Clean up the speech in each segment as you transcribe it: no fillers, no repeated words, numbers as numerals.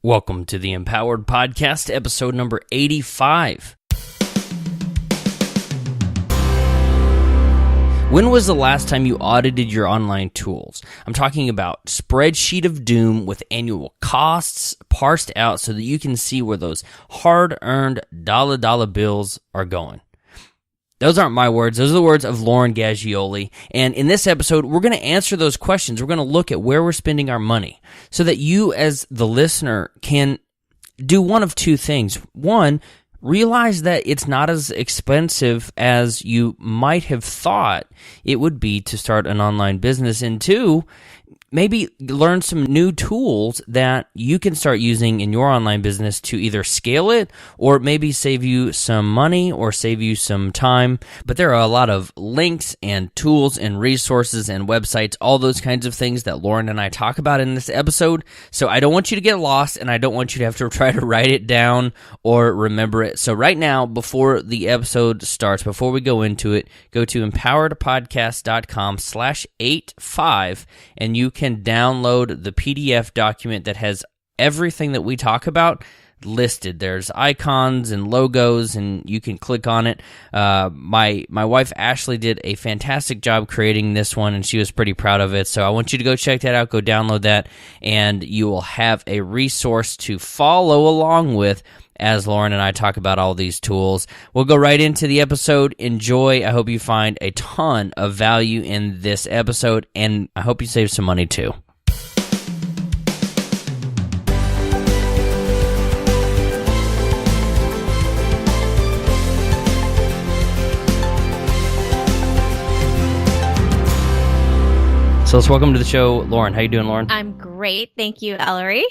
Welcome to the Empowered Podcast, episode number 85. When was the last time you audited your online tools? I'm talking about spreadsheet of doom with annual costs parsed out so that you can see where those hard-earned dollar bills are going. Those aren't my words. Those are the words of Lauren Gaggioli. And in this episode, we're going to answer those questions. We're going to look at where we're spending our money so that you as the listener can do one of two things. One, realize that it's not as expensive as you might have thought it would be to start an online business. And two, maybe learn some new tools that you can start using in your online business to either scale it or maybe save you some money or save you some time. But there are a lot of links and tools and resources and websites, all those kinds of things that Lauren and I talk about in this episode. So I don't want you to get lost and I don't want you to have to try to write it down or remember it. So right now, before the episode starts, before we go into it, go to empoweredpodcast.com/85 and you can download the PDF document that has everything that we talk about listed. There's icons and logos, and you can click on it. My wife Ashley did a fantastic job creating this one, and she was pretty proud of it. So I want you to go check that out, go download that, and you will have a resource to follow along with as Lauren and I talk about all these tools. We'll go right into the episode. Enjoy. I hope you find a ton of value in this episode, and I hope you save some money too. So let's welcome to the show, Lauren. How you doing, Lauren? I'm great. Thank you, Ellery.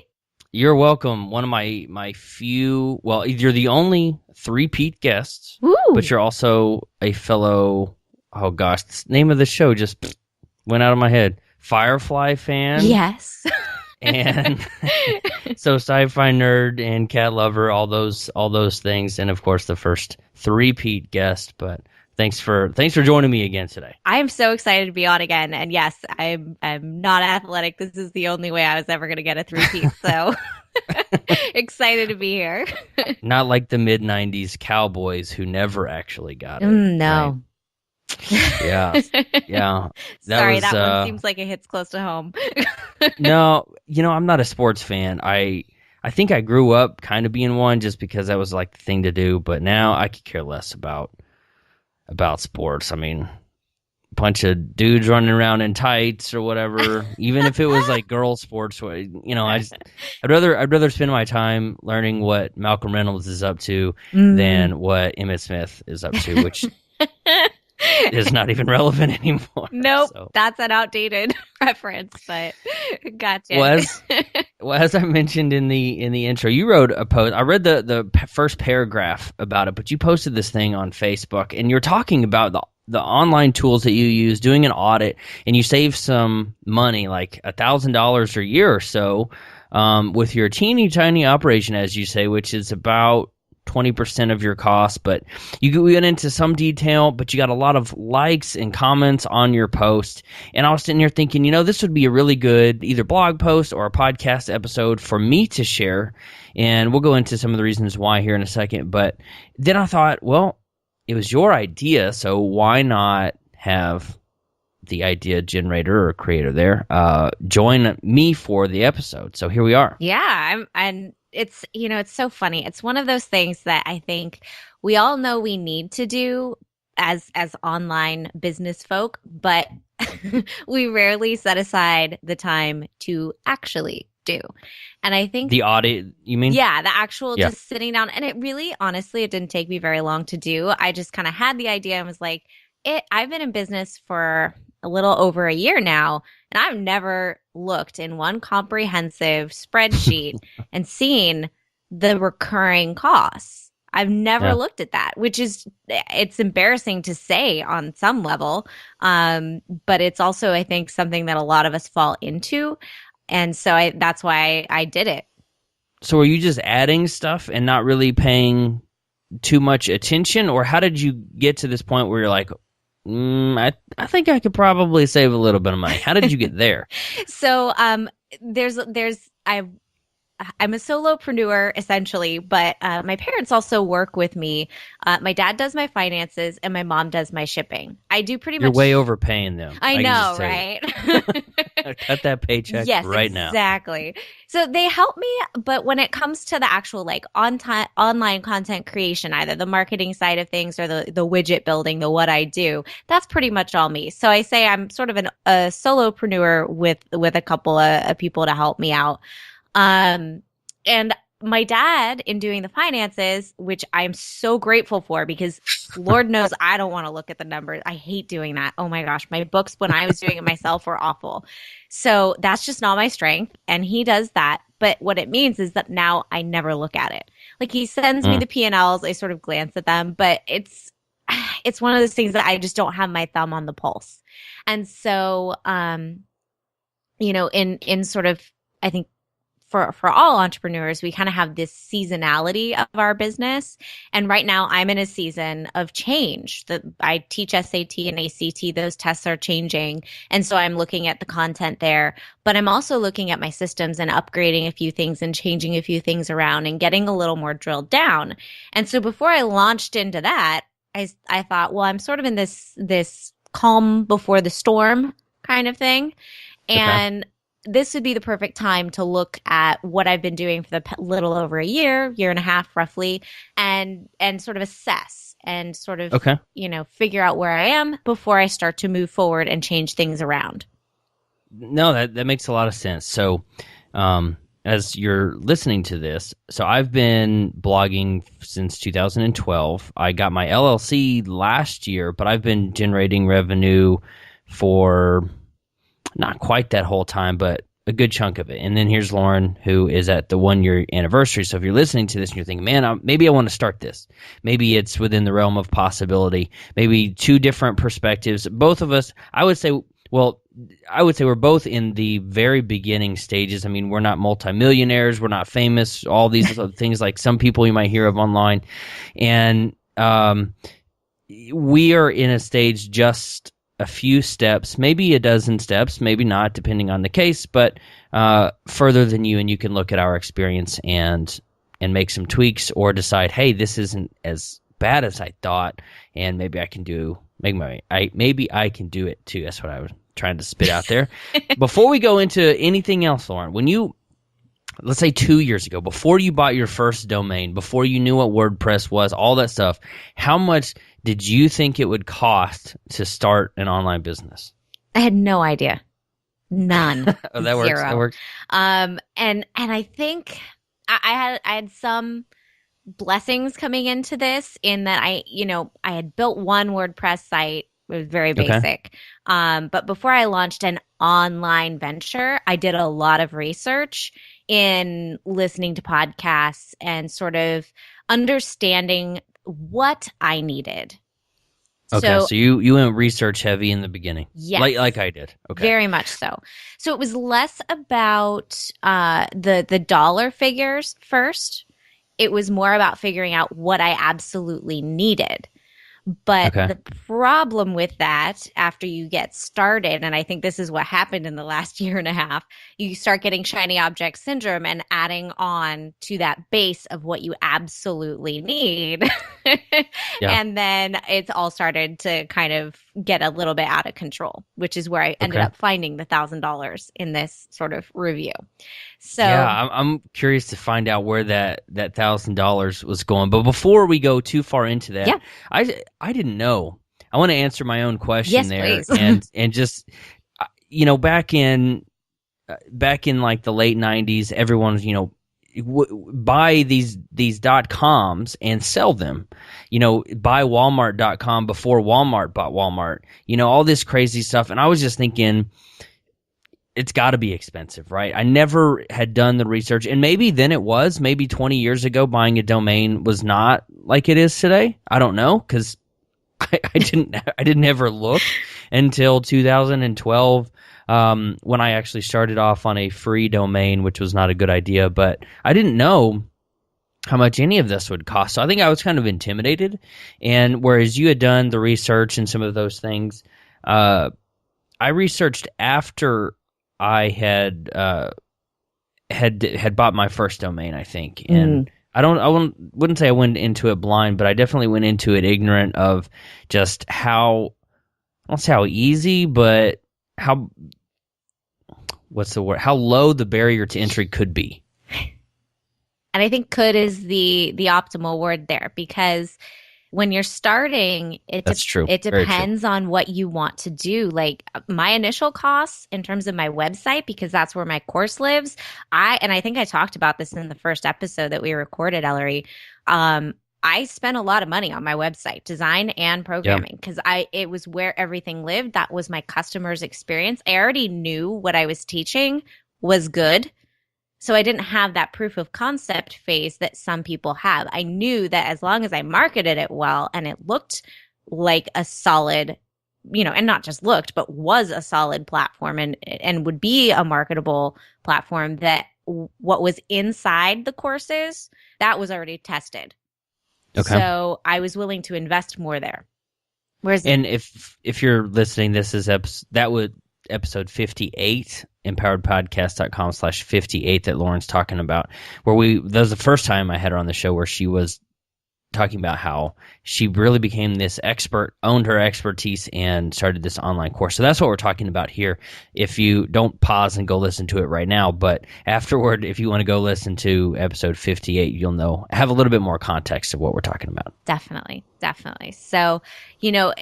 You're welcome. One of my few, well, you're the only three-peat guests, Woo. But you're also a fellow, oh gosh, the name of the show just went out of my head. Firefly fan. Yes. And so sci-fi nerd and cat lover, all those things. And of course the first three-peat guest, but Thanks for joining me again today. I am so excited to be on again. And yes, I'm not athletic. This is the only way I was ever going to get a three-peat. So excited to be here. Not like the mid-90s Cowboys who never actually got it. No. Right? Yeah. Sorry, that one seems like it hits close to home. No, I'm not a sports fan. I think I grew up kind of being one just because that was like the thing to do. But now I could care less about sports. I mean, a bunch of dudes running around in tights or whatever. Even if it was like girl sports, I'd rather spend my time learning what Malcolm Reynolds is up to than what Emmitt Smith is up to, which is not even relevant anymore. Nope, so. That's an outdated reference, but gotcha. Well, as I mentioned in the intro, you wrote a post. I read the first paragraph about it, but you posted this thing on Facebook, and you're talking about the online tools that you use, doing an audit, and you save some money, like $1,000 a year or so, with your teeny tiny operation, as you say, which is about 20% of your cost. But we went into some detail, but you got a lot of likes and comments on your post. And I was sitting here thinking, this would be a really good either blog post or a podcast episode for me to share. And we'll go into some of the reasons why here in a second. But then I thought, well, it was your idea, so why not have the idea generator or creator there join me for the episode? So here we are. Yeah, it's it's so funny. It's one of those things that I think we all know we need to do as online business folk, but we rarely set aside the time to actually do. And I think the audit, you mean? Yeah, the actual just sitting down. And it really, honestly, it didn't take me very long to do. I just kind of had the idea and was like, I've been in business for a little over a year now, and I've never looked in one comprehensive spreadsheet and seen the recurring costs. I've never looked at that, which is, it's embarrassing to say on some level, but it's also, I think, something that a lot of us fall into, and so that's why I did it. So are you just adding stuff and not really paying too much attention, or how did you get to this point where you're like, I think I could probably save a little bit of money. How did you get there? So I've I'm a solopreneur essentially, but my parents also work with me. My dad does my finances and my mom does my shipping. I do pretty You're much. way overpaying them. I I can just know, tell you. right? Cut that paycheck Yes, right now. exactly. So they help me, but when it comes to the actual like on time online content creation, either the marketing side of things or the widget building, the what I do, that's pretty much all me. So I say I'm sort of a solopreneur with a couple of people to help me out. And my dad, in doing the finances, which I'm so grateful for because Lord knows I don't want to look at the numbers. I hate doing that. Oh my gosh, my books when I was doing it myself were awful. So that's just not my strength. And he does that. But what it means is that now I never look at it. Like he sends me the P&Ls, I sort of glance at them, but it's one of those things that I just don't have my thumb on the pulse. And so, in sort of, I think for all entrepreneurs, we kind of have this seasonality of our business. And right now I'm in a season of change. I teach SAT and ACT. Those tests are changing. And so I'm looking at the content there, but I'm also looking at my systems and upgrading a few things and changing a few things around and getting a little more drilled down. And so before I launched into that, I thought, well, I'm sort of in this calm before the storm kind of thing. And this would be the perfect time to look at what I've been doing for the little over a year and a half roughly, and sort of assess and sort of, figure out where I am before I start to move forward and change things around. No, that makes a lot of sense. So, as you're listening to this, so I've been blogging since 2012. I got my LLC last year, but I've been generating revenue for not quite that whole time, but a good chunk of it. And then here's Lauren, who is at the 1-year anniversary. So if you're listening to this and you're thinking, man, maybe I want to start this. Maybe it's within the realm of possibility. Maybe two different perspectives. Both of us, I would say we're both in the very beginning stages. I mean, we're not multimillionaires. We're not famous. All these other things like some people you might hear of online. And we are in a stage just a few steps, maybe a dozen steps, maybe not, depending on the case, but further than you, and you can look at our experience and make some tweaks or decide, hey, this isn't as bad as I thought, and maybe I can do it too. That's what I was trying to spit out there. Before we go into anything else, Lauren, let's say 2 years ago, before you bought your first domain, before you knew what WordPress was, all that stuff, how much did you think it would cost to start an online business? I had no idea. None. Oh, that works. Zero. That works. And I think I had some blessings coming into this in that I had built one WordPress site. It was very basic. But before I launched an online venture, I did a lot of research in listening to podcasts and sort of understanding what I needed. Okay, so you went research heavy in the beginning. Yes. Like I did. Okay. Very much so. So it was less about the dollar figures first. It was more about figuring out what I absolutely needed. But the problem with that, after you get started, and I think this is what happened in the last year and a half, you start getting shiny object syndrome and adding on to that base of what you absolutely need. And then it's all started to kind of get a little bit out of control, which is where I ended up finding the $1,000 in this sort of review. So yeah, I'm curious to find out where that $1,000 was going. But before we go too far into that, I didn't know. I want to answer my own question there, please. and just back in like the late 90s, everyone's buy these .coms and sell them. Buy Walmart.com before Walmart bought Walmart. All this crazy stuff, and I was just thinking, it's got to be expensive, right? I never had done the research, and maybe then it was. Maybe 20 years ago, buying a domain was not like it is today. I don't know, because I didn't ever look until 2012 when I actually started off on a free domain, which was not a good idea. But I didn't know how much any of this would cost, so I think I was kind of intimidated. And whereas you had done the research and some of those things, I researched after I had had bought my first domain, I think, and wouldn't say I went into it blind, but I definitely went into it ignorant of just how, I don't say how easy, but how, what's the word? How low the barrier to entry could be. And I think could is the optimal word there, because when you're starting, That's true. It depends on what you want to do. Like my initial costs in terms of my website, because that's where my course lives. I think I talked about this in the first episode that we recorded, Ellery. I spent a lot of money on my website, design and programming, because it was where everything lived. That was my customer's experience. I already knew what I was teaching was good. So I didn't have that proof of concept phase that some people have. I knew that as long as I marketed it well and it looked like a solid, and not just looked, but was a solid platform and would be a marketable platform, that what was inside the courses, that was already tested. Okay. So I was willing to invest more there. And if you're listening, this is episode 58, empoweredpodcast.com/58 that Lauren's talking about, that was the first time I had her on the show, where she was talking about how she really became this expert, owned her expertise, and started this online course. So that's what we're talking about here. If you don't pause and go listen to it right now, but afterward, if you want to go listen to episode 58, you'll have a little bit more context of what we're talking about. Definitely. So, and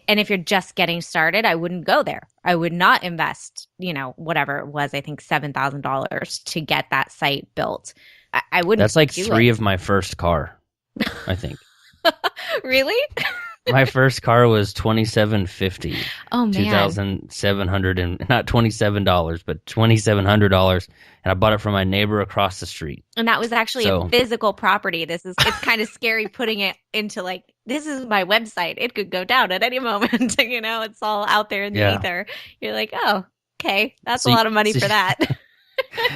if you're just getting started, I wouldn't go there. I would not invest, whatever it was, I think $7,000 to get that site built. I wouldn't. That's like three of my first car, I think. Really? My first car was $2,750. Oh man, $2,700 and not $27, but $2,700, and I bought it from my neighbor across the street. And that was actually a physical property. It's kind of scary putting it into like, this is my website. It could go down at any moment. It's all out there in the ether. You're like, oh, okay, that's a lot of money for that.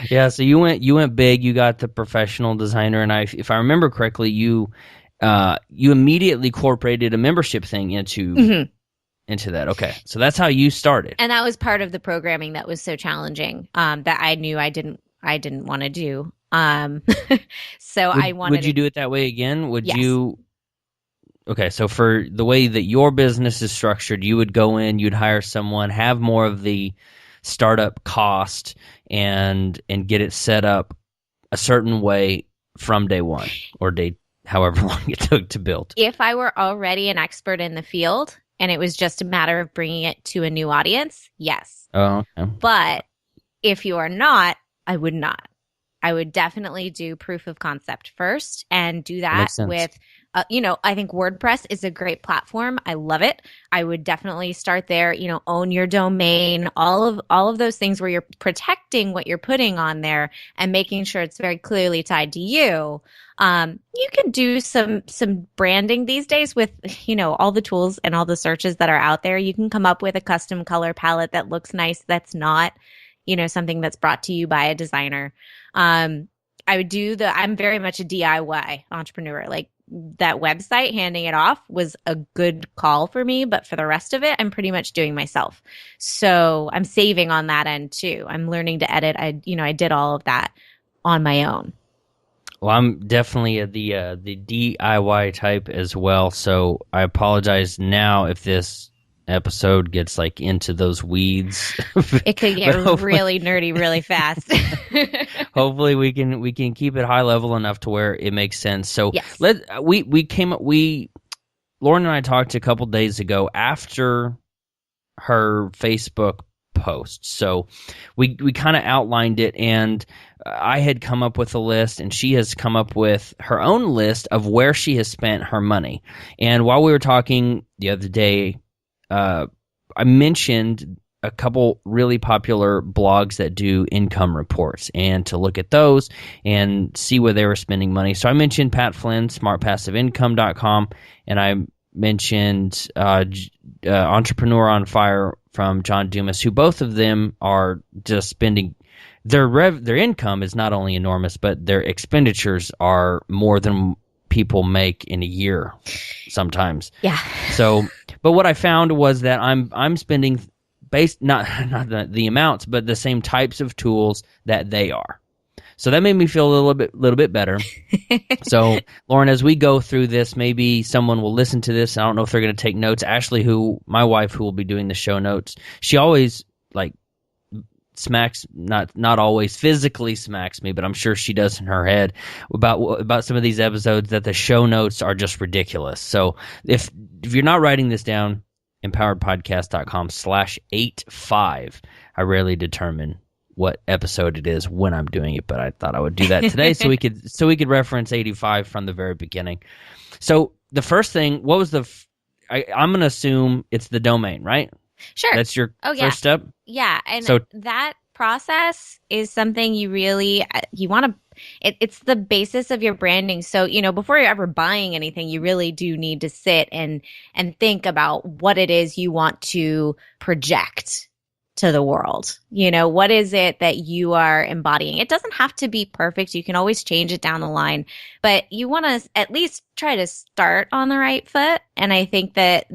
Yeah, so you went big. You got the professional designer, and if I remember correctly, you immediately incorporated a membership thing into that. Okay, so that's how you started, and that was part of the programming that was so challenging that I knew I didn't want to do. So I wanted. Would you do it that way again? Would yes. you? Okay, so for the way that your business is structured, you would go in, you'd hire someone, have more of the startup cost, and get it set up a certain way from day one, or however long it took to build. If I were already an expert in the field and it was just a matter of bringing it to a new audience, yes. Oh, okay. But if you are not, I would not. I would definitely do proof of concept first and do that with, I think WordPress is a great platform. I love it. I would definitely start there, own your domain, all of those things where you're protecting what you're putting on there and making sure it's very clearly tied to you. You can do some branding these days with, all the tools and all the searches that are out there. You can come up with a custom color palette that looks nice. That's not, something that's brought to you by a designer. I'm very much a DIY entrepreneur. Like that website, handing it off was a good call for me, but for the rest of it, I'm pretty much doing myself. So I'm saving on that end too. I'm learning to edit. I did all of that on my own. Well, I'm definitely the DIY type as well. So I apologize now if this episode gets like into those weeds. It could get really nerdy really fast. Hopefully we can keep it high level enough to where it makes sense. So yes. Lauren and I talked a couple days ago after her Facebook post. So we kind of outlined it, and I had come up with a list, and she has come up with her own list of where she has spent her money. And while we were talking the other day, I mentioned a couple really popular blogs that do income reports, and to look at those and see where they were spending money. So I mentioned Pat Flynn, smartpassiveincome.com, and I mentioned Entrepreneur on Fire from John Dumas, who both of them are just spending their income is not only enormous, but their expenditures are more than people make in a year sometimes. Yeah. So, but what I found was that I'm spending based not the amounts, but the same types of tools that they are. So that made me feel a little bit better. So, Lauren, as we go through this, maybe someone will listen to this. I don't know if they're going to take notes. Ashley, my wife, who will be doing the show notes, she always like smacks, not always physically smacks me, but I'm sure she does in her head about some of these episodes, that the show notes are just ridiculous. So if you're not writing this down, empoweredpodcast.com/85. I rarely determine what episode it is when I'm doing it, but I thought I would do that today so we could reference 85 from the very beginning. So the first thing, what was I'm going to assume it's the domain, right? Sure. That's your first step? Yeah. And so that process is something you really, you want to, it's the basis of your branding. So, before you're ever buying anything, you really do need to sit and think about what it is you want to project to the world. What is it that you are embodying? It doesn't have to be perfect. You can always change it down the line, but you want to at least try to start on the right foot. And I think that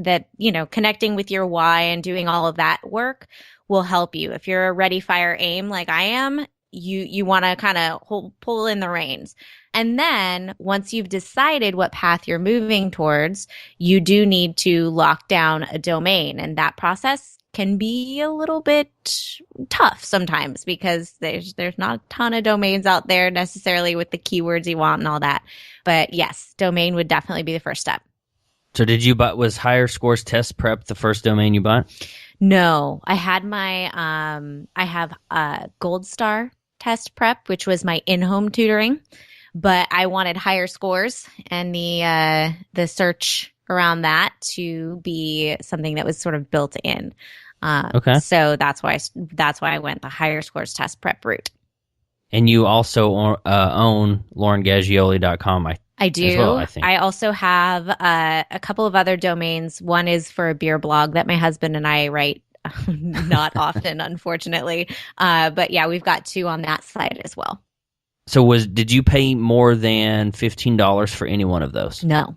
connecting with your why and doing all of that work will help you. If you're a ready, fire, aim like I am, you want to kind of pull in the reins. And then once you've decided what path you're moving towards, you do need to lock down a domain. And that process can be a little bit tough sometimes because there's not a ton of domains out there necessarily with the keywords you want and all that. But yes, domain would definitely be the first step. So was Higher Scores Test Prep the first domain you bought? No, I had I have Gold Star Test Prep, which was my in-home tutoring, but I wanted Higher Scores and the search around that to be something that was sort of built in. Okay. So that's why I went the Higher Scores Test Prep route. And you also own LaurenGaggioli.com, I do. As well, I think. I also have a couple of other domains. One is for a beer blog that my husband and I write, not often, unfortunately. But yeah, we've got two on that side as well. So did you pay more than $15 for any one of those? No.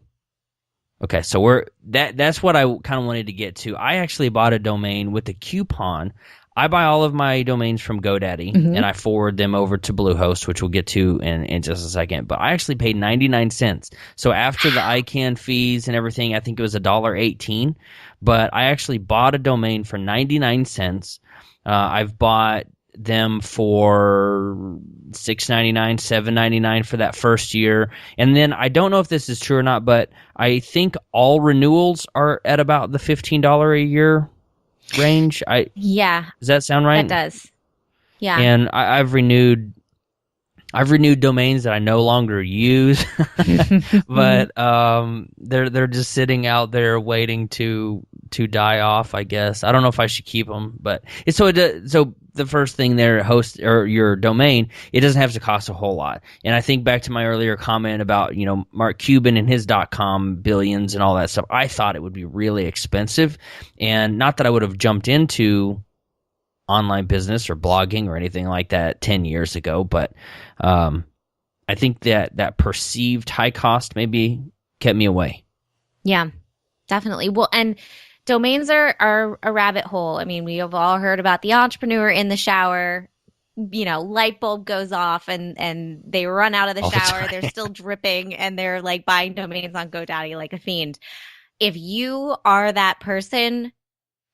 Okay, so that's what I kind of wanted to get to. I actually bought a domain with a coupon. I buy all of my domains from GoDaddy, and I forward them over to Bluehost, which we'll get to in just a second. But I actually paid 99 cents. So after the ICANN fees and everything, I think it was $1.18. But I actually bought a domain for 99 cents. I've bought them for $6.99, $7.99 for that first year. And then I don't know if this is true or not, but I think all renewals are at about the $15 a year range. Yeah. Does that sound right? That does. Yeah. And I've renewed domains that I no longer use, but they're just sitting out there waiting to die off, I guess. I don't know if I should keep them, but so the first thing there, host or your domain, it doesn't have to cost a whole lot. And I think back to my earlier comment about, Mark Cuban and his .com billions and all that stuff. I thought it would be really expensive, and not that I would have jumped into online business or blogging or anything like that 10 years ago, but I think that perceived high cost maybe kept me away. Yeah, definitely. Well, and domains are a rabbit hole. I mean, we have all heard about the entrepreneur in the shower, light bulb goes off and they run out of the shower. They're still dripping and they're like buying domains on GoDaddy like a fiend. If you are that person,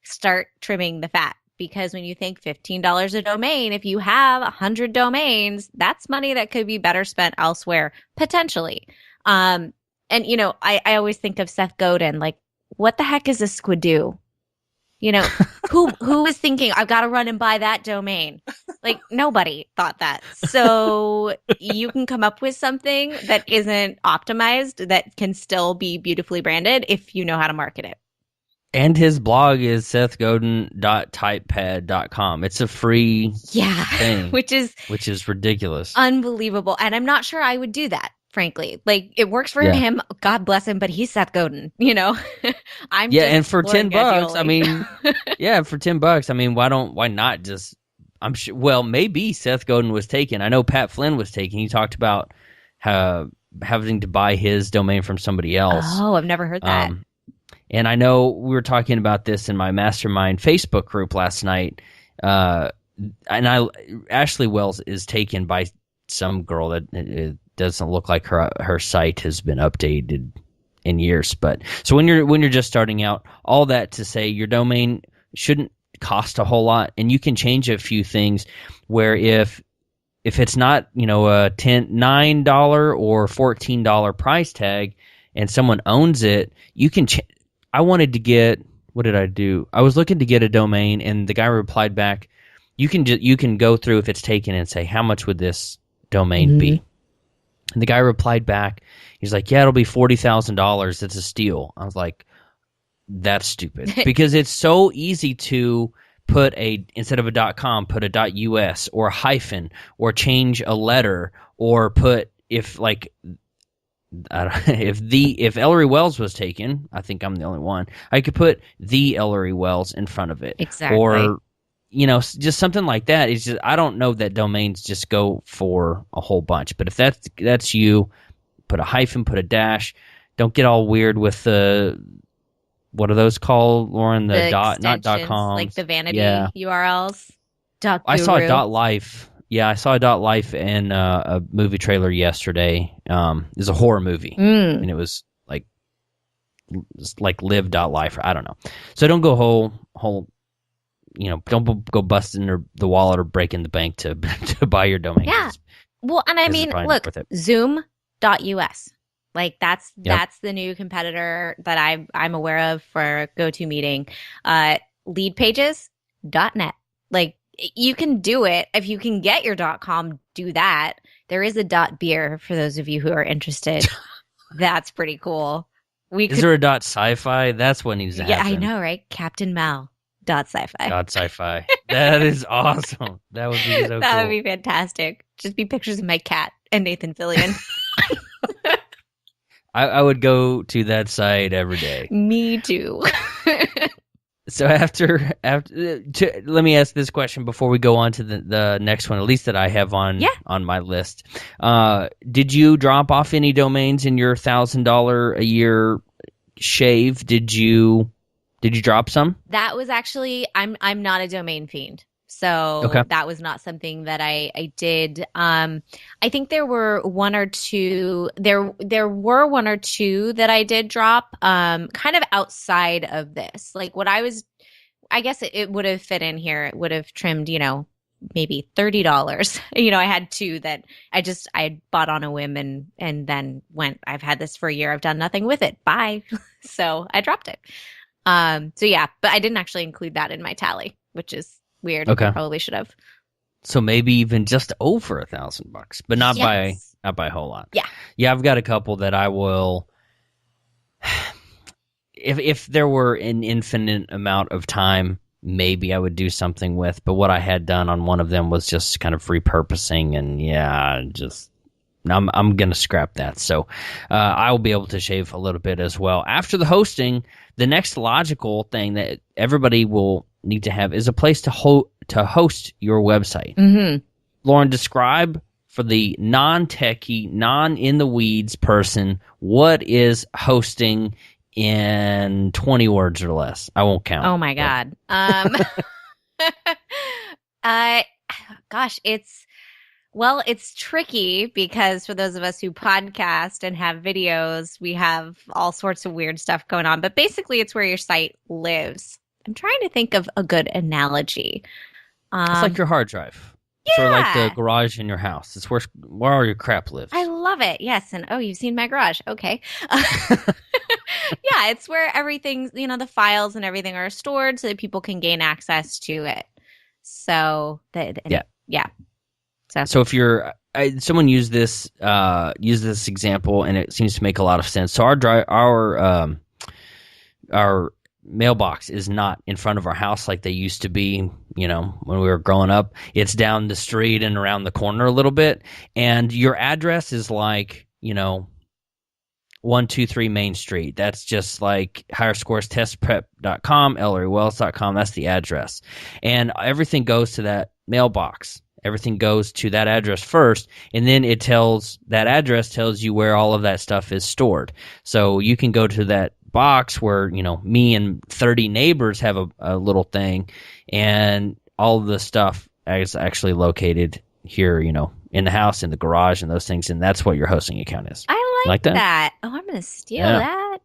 start trimming the fat. Because when you think $15 a domain, if you have 100 domains, that's money that could be better spent elsewhere, potentially. And, I always think of Seth Godin, like, what the heck is a squidoo? Who was thinking, I've got to run and buy that domain? Like, nobody thought that. So you can come up with something that isn't optimized, that can still be beautifully branded if you know how to market it. And his blog is sethgodin.typepad.com. It's a free thing. which is ridiculous. Unbelievable. And I'm not sure I would do that, frankly. Like, it works for him. God bless him, but he's Seth Godin, I'm and for $10, Gaggioli. I mean, for $10, I mean, why not just, I'm sure, well, maybe Seth Godin was taken. I know Pat Flynn was taken. He talked about having to buy his domain from somebody else. Oh, I've never heard that. And I know we were talking about this in my mastermind Facebook group last night. And Ashley Wells is taken by some girl that it doesn't look like her site has been updated in years. But so when you're just starting out, all that to say your domain shouldn't cost a whole lot, and you can change a few things where if it's not, a $9 or $14 price tag and someone owns it, you can I wanted to get, what did I do? I was looking to get a domain, and the guy replied back, you can go through if it's taken and say, how much would this domain be? And the guy replied back, he's like, yeah, it'll be $40,000. It's a steal. I was like, that's stupid. Because it's so easy to put instead of a .com, put a .us or a hyphen, or change a letter, or put, if Ellery Wells was taken, I think I'm the only one, I could put the Ellery Wells in front of it. Exactly. Or, just something like that. It's just, I don't know that domains just go for a whole bunch. But if that's you, put a hyphen, put a dash. Don't get all weird with the, what are those called, Lauren? The dot, not .com. Like the vanity URLs. I saw a .life. Yeah, I saw a .life in a movie trailer yesterday. It was a horror movie, and it was like live.life. I don't know. So don't go whole. Don't go busting the wallet or breaking the bank to buy your domain. Yeah. Well, and I mean, look, Zoom.us. Like that's the new competitor that I'm aware of for GoToMeeting. Leadpages.net. Like, you can do it. If you can get your .com, do that. There is a .beer for those of you who are interested. That's pretty cool. Is there a .sci-fi? That's what needs to happen. Yeah, I know, right? Captain Mal. .sci-fi. .sci-fi. That is awesome. That would be so cool. That would be fantastic. Just be pictures of my cat and Nathan Fillion. I would go to that site every day. Me too. So let me ask this question before we go on to the next one, at least that I have on my list. Did you drop off any domains in your $1,000 a year shave? Did you drop some? That was actually, I'm not a domain fiend. So that was not something that I did. I think there were one or two that I did drop, kind of outside of this. Like I guess it would have fit in here. It would have trimmed, maybe $30. I had two that I had bought on a whim and then went, I've had this for a year. I've done nothing with it. Bye. So I dropped it. So yeah, but I didn't actually include that in my tally, which is weird. Okay. I probably should have. So maybe even just over $1,000, but not by a whole lot. Yeah. Yeah, I've got a couple that I will. If there were an infinite amount of time, maybe I would do something with. But what I had done on one of them was just kind of repurposing, and I'm gonna scrap that. So I will be able to shave a little bit as well. After the hosting, the next logical thing that everybody will need to have is a place to host your website. Mm-hmm. Lauren, describe for the non-techie, non-in-the-weeds person, what is hosting in 20 words or less? I won't count. Oh, my God. Gosh, it's tricky because for those of us who podcast and have videos, we have all sorts of weird stuff going on. But basically, it's where your site lives. I'm trying to think of a good analogy. It's like your hard drive. Yeah. Sort of like the garage in your house. It's where all your crap lives. I love it. Yes. And you've seen my garage. Okay. Yeah, it's where everything, the files and everything are stored so that people can gain access to it. So, yeah. So if you're someone use this example, and it seems to make a lot of sense. So our mailbox is not in front of our house like they used to be, when we were growing up. It's down the street and around the corner a little bit, and your address is like, 123 Main Street. That's just like higherscorestestprep.com, ellerywells.com. That's the address, and everything goes to that mailbox. Everything goes to that address first, and then that address tells you where all of that stuff is stored. So you can go to that box where, me and 30 neighbors have a little thing, and all of the stuff is actually located here, in the house, in the garage, and those things, and that's what your hosting account is. I like that? that. Oh, I'm going to steal that.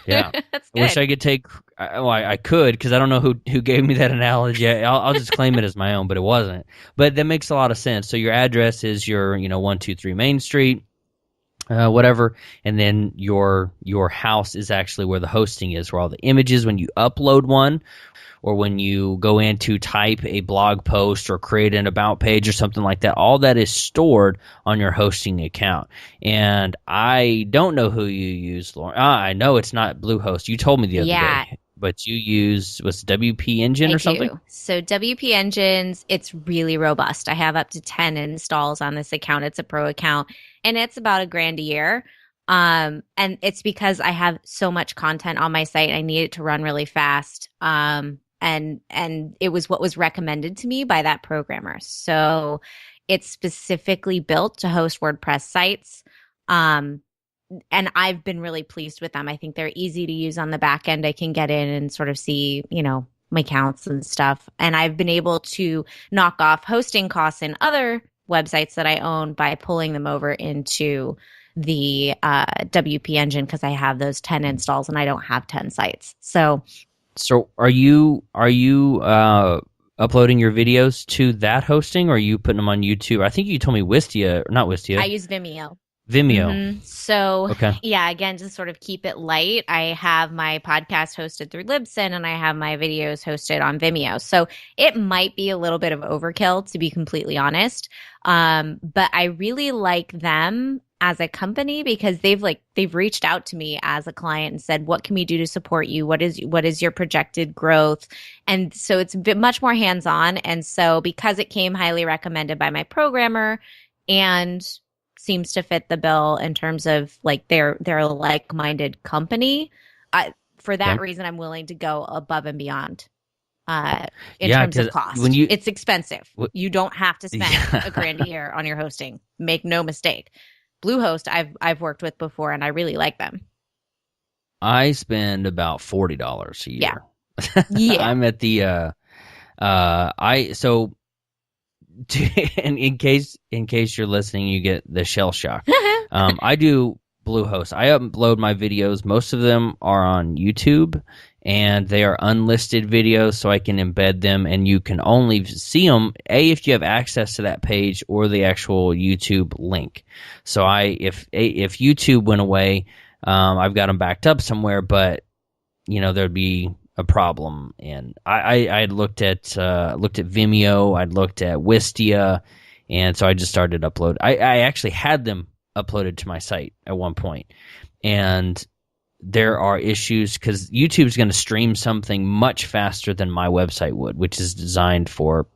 Yeah. That's good. I wish I could take. I could, because I don't know who gave me that analogy. I'll just claim it as my own, but it wasn't. But that makes a lot of sense. So your address is your 123 Main Street, whatever, and then your house is actually where the hosting is, where all the images, when you upload one, or when you go in to type a blog post or create an about page or something like that, all that is stored on your hosting account. And I don't know who you use, Lauren. I know it's not Bluehost. You told me the other day. But you use, what's WP Engine or something? Do. So WP Engines, it's really robust. I have up to 10 installs on this account. It's a pro account, and it's about $1,000 a year. And it's because I have so much content on my site. I need it to run really fast. And it was what was recommended to me by that programmer. So it's specifically built to host WordPress sites. And I've been really pleased with them. I think they're easy to use on the back end. I can get in and sort of see, my counts and stuff. And I've been able to knock off hosting costs in other websites that I own by pulling them over into the WP Engine, because I have those 10 installs and I don't have 10 sites. So are you uploading your videos to that hosting, or are you putting them on YouTube? I think you told me Wistia, not Wistia. I use Vimeo. Mm-hmm. So, yeah, again, to sort of keep it light, I have my podcast hosted through Libsyn, and I have my videos hosted on Vimeo. So it might be a little bit of overkill, to be completely honest. But I really like them as a company, because they've reached out to me as a client and said, what can we do to support you? What is your projected growth? And so it's a bit much more hands-on. And so because it came highly recommended by my programmer and seems to fit the bill in terms of they're a like-minded company, for that reason, I'm willing to go above and beyond. In terms of cost, it's expensive. You don't have to spend $1,000 a year on your hosting. Make no mistake. Bluehost, I've worked with before, and I really like them. I spend about $40 a year. Yeah. I'm at the and in case you're listening, you get the shell shock. I do Bluehost. I upload my videos. Most of them are on YouTube, and they are unlisted videos, so I can embed them, and you can only see them if you have access to that page or the actual YouTube link. So if YouTube went away, I've got them backed up somewhere, but there'd be a problem. And I looked at Vimeo, I'd looked at Wistia, and so I just started upload. I actually had them uploaded to my site at one point, and there are issues because YouTube's going to stream something much faster than my website would, which is designed for,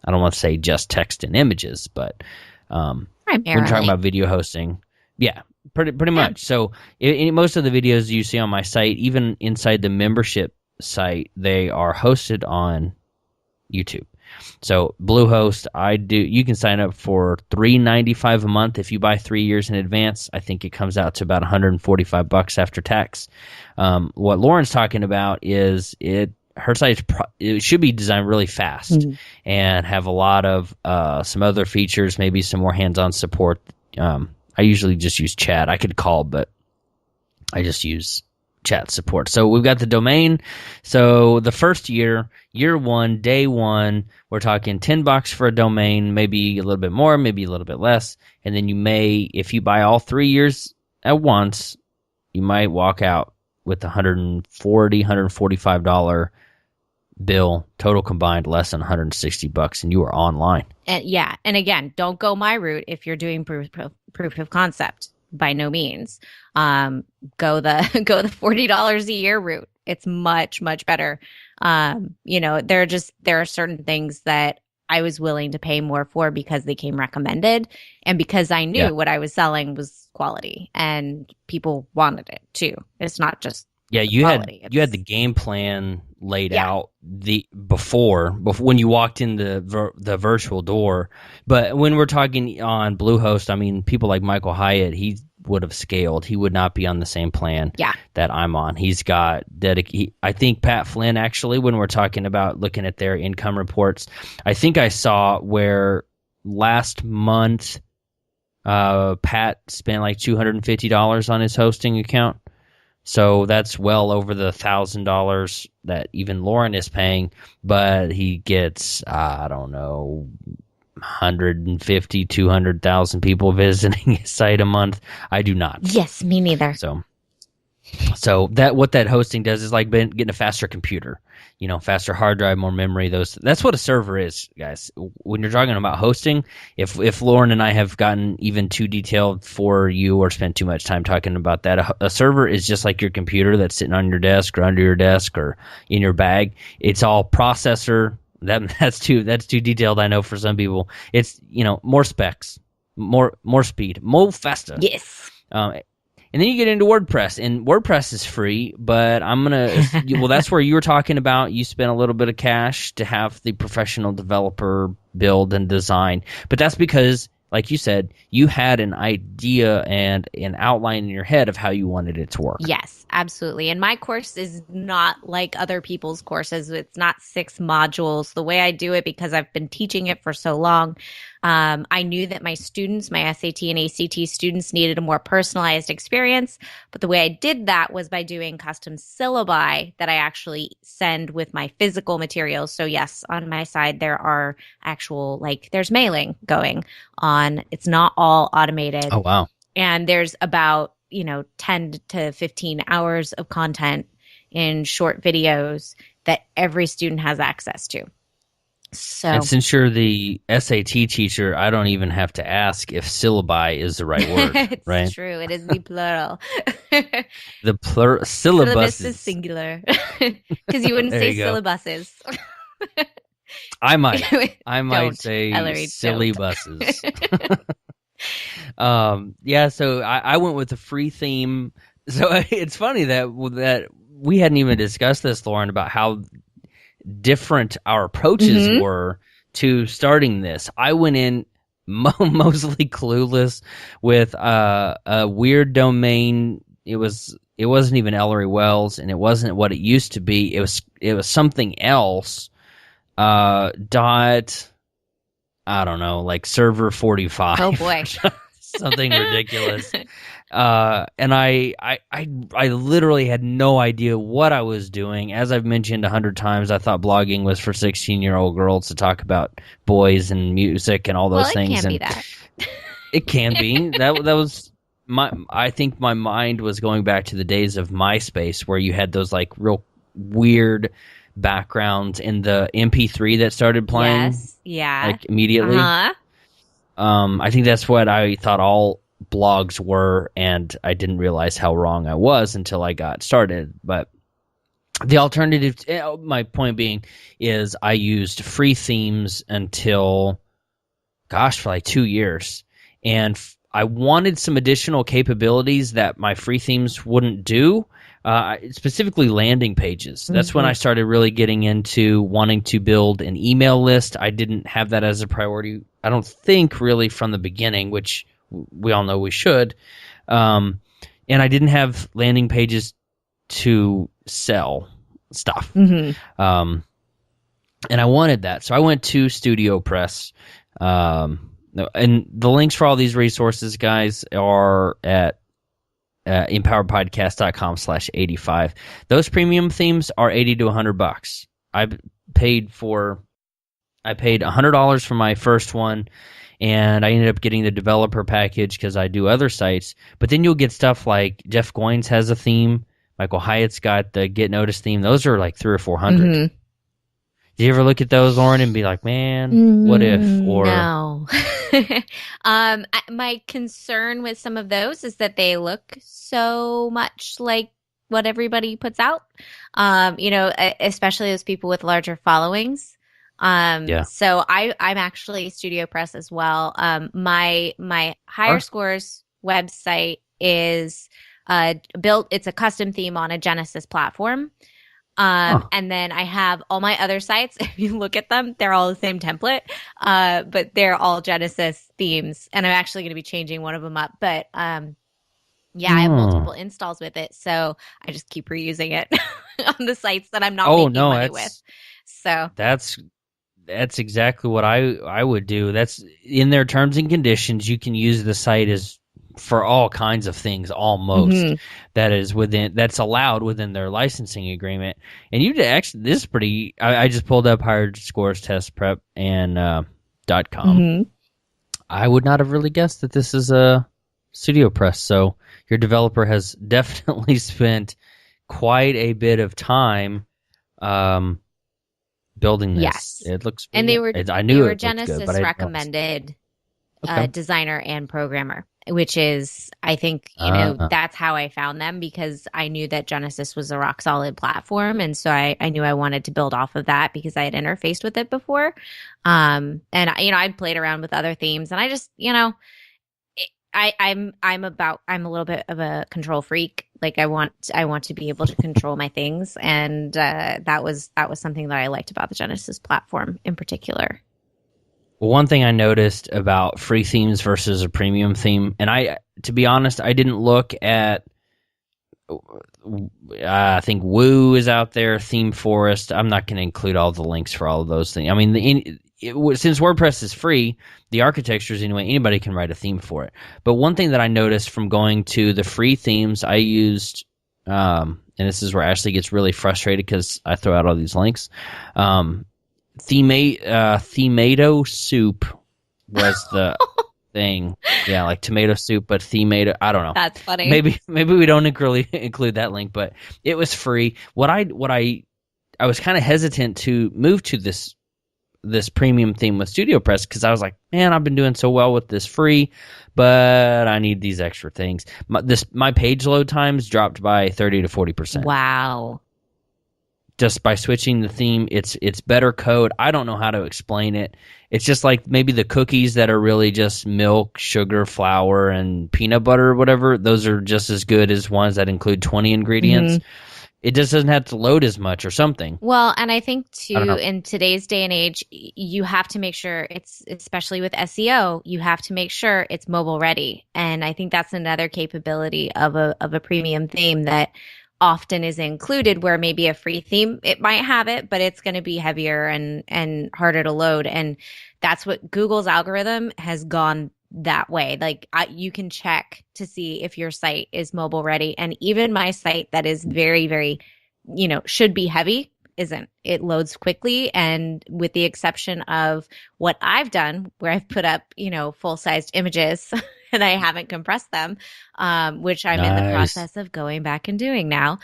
I don't want to say just text and images, but when you're talking about video hosting, yeah, pretty much. So in most of the videos you see on my site, even inside the membership site, they are hosted on YouTube. So Bluehost, you can sign up for $3.95 a month if you buy 3 years in advance. I think it comes out to about $145 after tax. What Lauren's talking about is her site it should be designed really fast and have a lot of some other features, maybe some more hands-on support. I usually just use chat. I could call, but I just use chat support. So we've got the domain. So the first year one, day one, we're talking $10 for a domain, maybe a little bit more, maybe a little bit less. And then you may, if you buy all 3 years at once, you might walk out with $140, $145 bill, total combined less than $160, and you are online. And again, don't go my route if you're doing proof of concept. By no means. Go the $40 a year route. It's much, much better. There are certain things that I was willing to pay more for because they came recommended, and because I knew what I was selling was quality and people wanted it too. It's not just you had the game plan laid out before when you walked in the virtual door. But when we're talking on Bluehost, I mean, people like Michael Hyatt, he would have scaled. He would not be on the same plan that I'm on. He's got I think Pat Flynn, actually, when we're talking about looking at their income reports, I think I saw where last month, Pat spent like $250 on his hosting account. So that's well over the $1,000 that even Lauren is paying, but he gets, I don't know, 150, 200,000 people visiting his site a month. I do not. Yes, me neither. So that what that hosting does is like getting a faster computer, faster hard drive, more memory. That's what a server is, guys. When you're talking about hosting, if Lauren and I have gotten even too detailed for you or spent too much time talking about that, a server is just like your computer that's sitting on your desk or under your desk or in your bag. It's all processor. That's too detailed, I know, for some people. It's more specs, more speed, more faster. Yes. And then you get into WordPress, and WordPress is free, but that's where you were talking about. You spent a little bit of cash to have the professional developer build and design, but that's because, like you said, you had an idea and an outline in your head of how you wanted it to work. Yes, absolutely. And my course is not like other people's courses. It's not 6 modules. The way I do it, because I've been teaching it for so long, I knew that my students, my SAT and ACT students, needed a more personalized experience. But the way I did that was by doing custom syllabi that I actually send with my physical materials. So yes, on my side, there are actual, there's mailing going on. It's not all automated. Oh, wow. And there's about, 10 to 15 hours of content in short videos that every student has access to. So, and since you're the SAT teacher, I don't even have to ask if syllabi is the right word, it's right? It's true. It is the plural. The syllabus is singular. Because you wouldn't say syllabuses. I might say Ellery, silly don't. buses. So I went with the free theme. So it's funny that we hadn't even discussed this, Lauren, about how different our approaches were to starting this. I went in mostly clueless with a weird domain. It wasn't even Ellery Wells, and it wasn't what it used to be. It was something else. Dot, I don't know, like server 45. Oh boy. Something ridiculous. And I literally had no idea what I was doing. As I've mentioned 100 times, I thought blogging was for 16-year-old girls to talk about boys and music and all those things. It can be that. It can be. That was I think my mind was going back to the days of MySpace, where you had those like real weird backgrounds in the MP3 that started playing. Yes. Yeah. Like immediately. Uh-huh. I think that's what I thought all blogs were, and I didn't realize how wrong I was until I got started. But the alternative, my point being, is I used free themes until, for like 2 years. And I wanted some additional capabilities that my free themes wouldn't do, specifically landing pages. That's when I started really getting into wanting to build an email list. I didn't have that as a priority, I don't think, really from the beginning, which we all know we should. And I didn't have landing pages to sell stuff. And I wanted that. So I went to Studio Press. And the links for all these resources, guys, are at empoweredpodcast.com/85. Those premium themes are $80 to $100. I paid $100 for my first one, and I ended up getting the developer package because I do other sites. But then you'll get stuff like Jeff Goins has a theme, Michael Hyatt's got the Get Noticed theme. Those are like $300 or $400. Did you ever look at those, Lauren, and be like, man, what if? Or no. My concern with some of those is that they look so much like what everybody puts out, especially those people with larger followings. So I'm actually Studio Press as well. My Higher Scores website is built. It's a custom theme on a Genesis platform. And then I have all my other sites. If you look at them, they're all the same template, but they're all Genesis themes. And I'm actually going to be changing one of them up. But I have multiple installs with it, so I just keep reusing it on the sites that I'm not making money with. So that's exactly what I would do. That's in their terms and conditions. You can use the site as for all kinds of things, almost Hmm. that's allowed within their licensing agreement. And you actually, this is pretty. I just pulled up Hired Scores Test Prep and .com. Hmm. I would not have really guessed that this is a Studio Press. So your developer has definitely spent quite a bit of time building this. Yes. It looks And pretty good. I knew they were it looked good, but Genesis I didn't realize. recommended Okay. designer and programmer, which is, I think, that's how I found them because I knew that Genesis was a rock solid platform. And so I knew I wanted to build off of that because I had interfaced with it before. And I'd played around with other themes and I just, I'm a little bit of a control freak. Like I want to be able to control my things. And, that was something that I liked about the Genesis platform in particular. Well, one thing I noticed about free themes versus a premium theme, and to be honest, I didn't look at. I think Woo is out there, Theme Forest. I'm not going to include all the links for all of those things. I mean, since WordPress is free, the architectures anyway, anybody can write a theme for it. But one thing that I noticed from going to the free themes, I used, and this is where Ashley gets really frustrated because I throw out all these links. Themato soup was the thing. Yeah, like tomato soup, but themato. I don't know. That's funny. Maybe we don't really include that link, but it was free. I was kind of hesitant to move to this premium theme with Studio Press because I was like, man, I've been doing so well with this free, but I need these extra things. My page load times dropped by 30 to 40%. Wow. Just by switching the theme, it's better code. I don't know how to explain it. It's just like maybe the cookies that are really just milk, sugar, flour, and peanut butter or whatever. Those are just as good as ones that include 20 ingredients. Mm-hmm. It just doesn't have to load as much or something. Well, and I think too, in today's day and age, you have to make sure it's, especially with SEO, you have to make sure it's mobile ready. And I think that's another capability of a premium theme that often is included, where maybe a free theme, it might have it, but it's going to be heavier and harder to load. And that's what Google's algorithm has gone that way. Like you can check to see if your site is mobile ready. And even my site that is very, very, should be heavy isn't. It loads quickly. And with the exception of what I've done, where I've put up, full-sized images and I haven't compressed them, which I'm in the process of going back and doing now.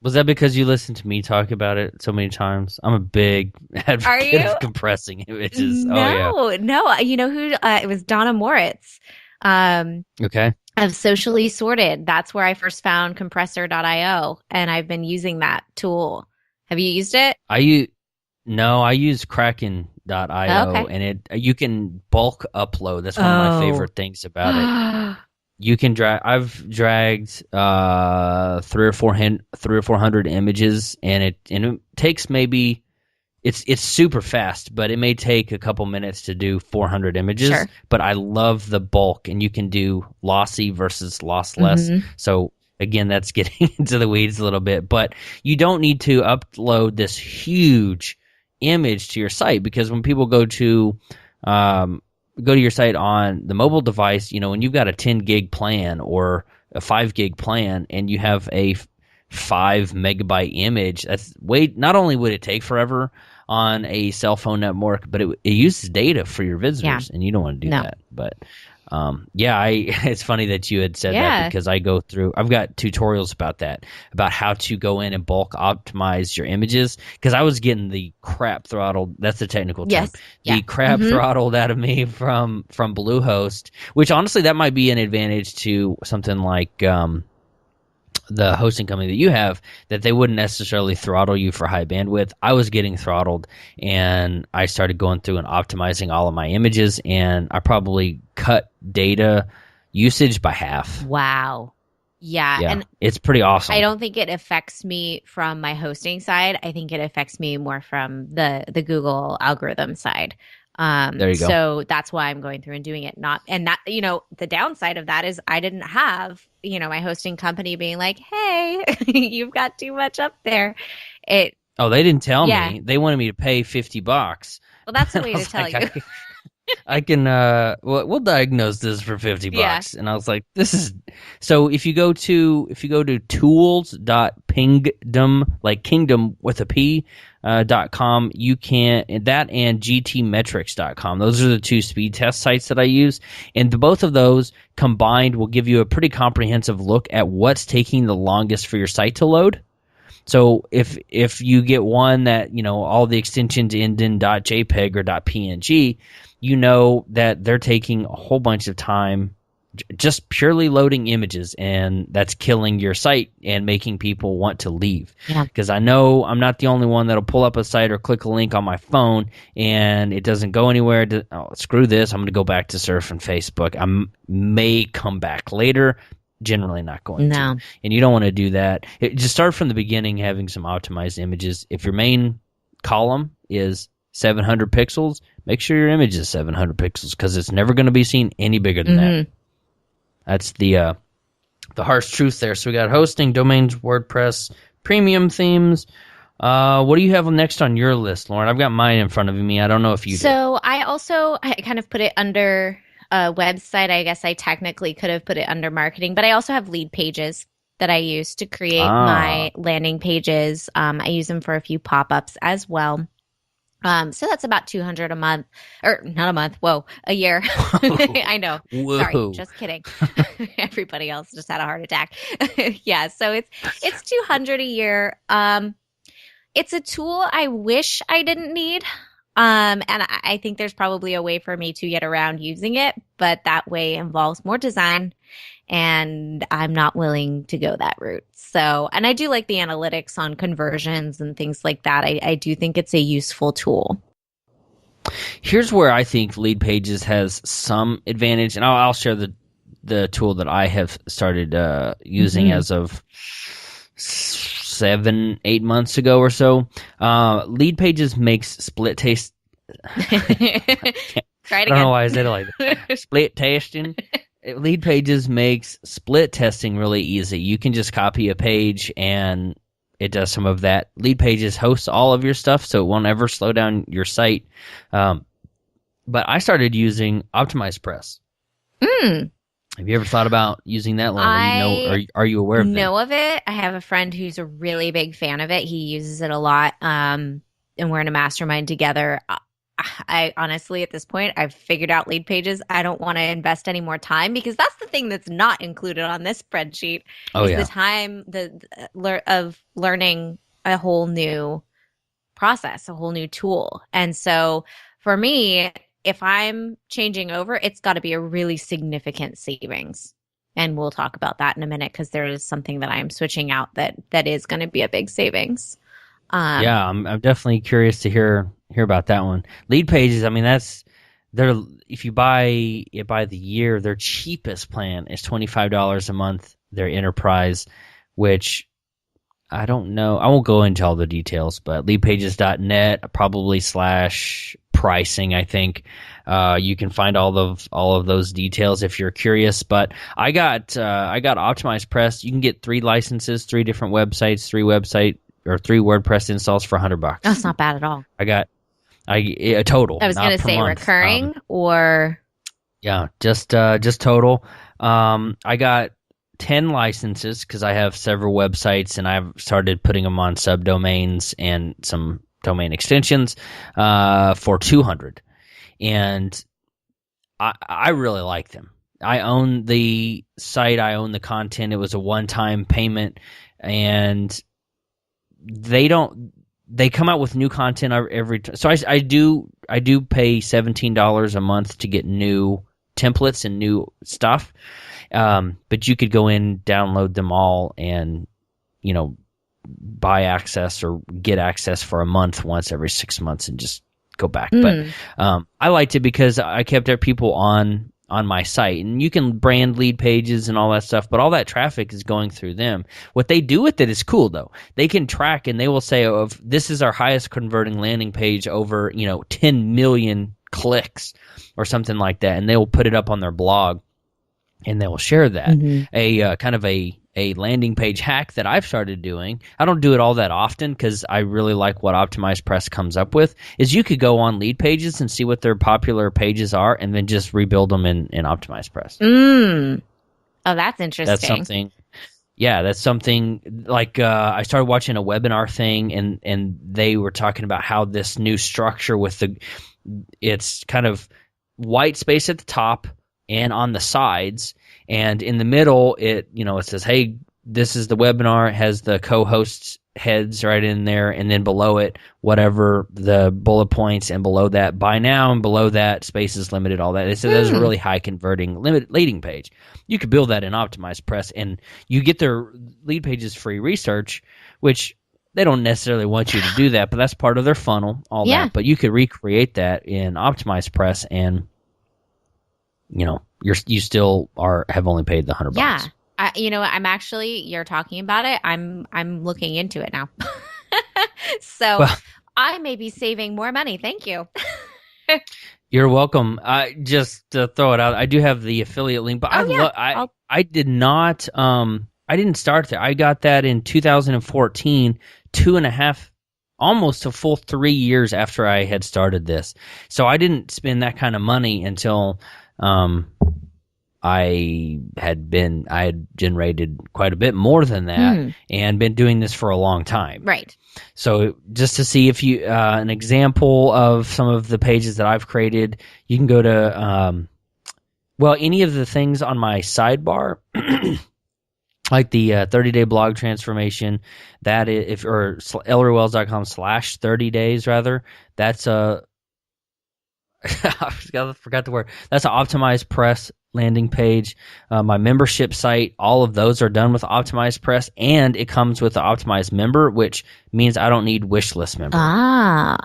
Was that because you listened to me talk about it so many times? I'm a big advocate of compressing images. No. You know who? It was Donna Moritz. Okay. Of Socially Sorted. That's where I first found compressor.io, and I've been using that tool. Have you used it? I use Kraken.io, and you can bulk upload. That's one of my favorite things about it. You can drag. I've dragged 300 or 400 images, and it takes maybe. It's super fast, but it may take a couple minutes to do 400 images. Sure. But I love the bulk, and you can do lossy versus lossless. Mm-hmm. So again, that's getting into the weeds a little bit. But you don't need to upload this huge image to your site, because when people go to your site on the mobile device, when you've got a 10 gig plan or a 5 gig plan, and you have a 5 megabyte image, that's not only would it take forever on a cell phone network, but it uses data for your visitors, and you don't want to do that. But it's funny that you had said that, because I've got tutorials about that, about how to go in and bulk optimize your images, because I was getting the crap throttled. That's the technical term. Yes. The crap throttled out of me from Bluehost, which honestly, that might be an advantage to something like the hosting company that you have, that they wouldn't necessarily throttle you for high bandwidth. I was getting throttled, and I started going through and optimizing all of my images, and I probably cut data usage by half. Wow. Yeah. And it's pretty awesome. I don't think it affects me from my hosting side. I think it affects me more from the Google algorithm side. There you go. So that's why I'm going through and doing it. The downside of that is I didn't have, my hosting company being like, hey, you've got too much up there. Oh, they didn't tell Yeah. me. They wanted me to pay $50. Well, that's a I way to was tell like, you. I can we'll diagnose this for $50. Yeah. And I was like, this is so if you go to tools.pingdom, like kingdom with a P, .com, you can, that and gtmetrics.com. Those are the two speed test sites that I use. And both of those combined will give you a pretty comprehensive look at what's taking the longest for your site to load. So if you get one that, all the extensions end in .jpeg or .png, you know that they're taking a whole bunch of time just purely loading images, and that's killing your site and making people want to leave. Yeah. Because I know I'm not the only one that'll pull up a site or click a link on my phone and it doesn't go anywhere. Screw this. I'm going to go back to surfing Facebook. I may come back later. Generally not going to. And you don't want to do that. Just start from the beginning, having some optimized images. If your main column is 700 pixels, make sure your image is 700 pixels because it's never going to be seen any bigger than that. That's the harsh truth there. So we got hosting, domains, WordPress, premium themes. What do you have next on your list, Lauren? I've got mine in front of me. I don't know if you do. So I kind of put it under a website. I guess I technically could have put it under marketing, but I also have lead pages that I use to create my landing pages. I use them for a few pop-ups as well. So that's about $200 a month, or not a month. Whoa, a year. I know. Whoa. Sorry, just kidding. Everybody else just had a heart attack. Yeah. So it's $200 a year. It's a tool I wish I didn't need. And I think there's probably a way for me to get around using it, but that way involves more design, and I'm not willing to go that route. So, and I do like the analytics on conversions and things like that. I do think it's a useful tool. Here's where I think Lead Pages has some advantage, and I'll share the tool that I have started using as of 7-8 months ago or so. Lead Pages makes split taste. Try it again. I don't know why I said it like that. Split testing. Lead Pages makes split testing really easy. You can just copy a page and it does some of that. Lead Pages hosts all of your stuff, so it won't ever slow down your site. But I started using Optimized Press. Have you ever thought about using that, Lauren? Are you aware of that? Know of it. I have a friend who's a really big fan of it. He uses it a lot, and we're in a mastermind together. I honestly, at this point, I've figured out Lead Pages. I don't want to invest any more time because that's the thing that's not included on this spreadsheet. The time of learning a whole new process, a whole new tool. And so for me, if I'm changing over, it's got to be a really significant savings. And we'll talk about that in a minute because there is something that I'm switching out that is going to be a big savings. I'm definitely curious to hear about that one. Lead Pages, I mean, if you buy it by the year, their cheapest plan is $25 a month. Their enterprise, which I don't know. I won't go into all the details, but leadpages.net, probably / pricing, I think. You can find all of those details if you're curious. But I got Optimized Press. You can get 3 licenses, 3 different websites, 3 WordPress installs for $100. That's not bad at all. A total. I was going to say month. Recurring or just total. I got 10 licenses because I have several websites and I've started putting them on subdomains and some domain extensions for $200, and I really like them. I own the site, I own the content. It was a one-time payment, and they come out with new content every time. So I do pay $17 a month to get new templates and new stuff. But you could go in, download them all, and buy access or get access for a month once every 6 months and just go back. But I liked it because I kept people on my site, and you can brand Lead Pages and all that stuff, but all that traffic is going through them. What they do with it is cool, though. They can track, and they will say, this is our highest converting landing page over 10 million clicks or something like that, and they will put it up on their blog, and they will share that. A kind of a a landing page hack that I've started doing. I don't do it all that often because I really like what Optimized Press comes up with, is you could go on lead pages and see what their popular pages are and then just rebuild them in Optimized Press. Oh, that's interesting. That's something like I started watching a webinar thing and they were talking about how this new structure with it's kind of white space at the top and on the sides, and in the middle it says, hey, this is the webinar. It has the co-hosts heads right in there, and then below it whatever the bullet points, and below that buy now, and below that space is limited, all that. They said there's a really high converting leading page. You could build that in Optimized Press and you get their lead pages free research, which they don't necessarily want you to do that, but that's part of their funnel, all that. But you could recreate that in Optimized Press, and you still have only paid the $100. Yeah. I'm actually, you're talking about it. I'm looking into it now. So I may be saving more money. Thank you. You're welcome. Just to throw it out, I do have the affiliate link, but I did not. I didn't start there. I got that in 2014, 2.5, almost a full 3 years after I had started this. So I didn't spend that kind of money until I had generated quite a bit more than that and been doing this for a long time. Right. So just to see if you an example of some of the pages that I've created, you can go to any of the things on my sidebar, like the 30-day blog transformation. That is, or elrywells.com/30 days rather. That's a I forgot the word. That's an Optimized Press landing page. My membership site, all of those are done with Optimized Press, and it comes with the Optimized Member, which means I don't need Wishlist Member.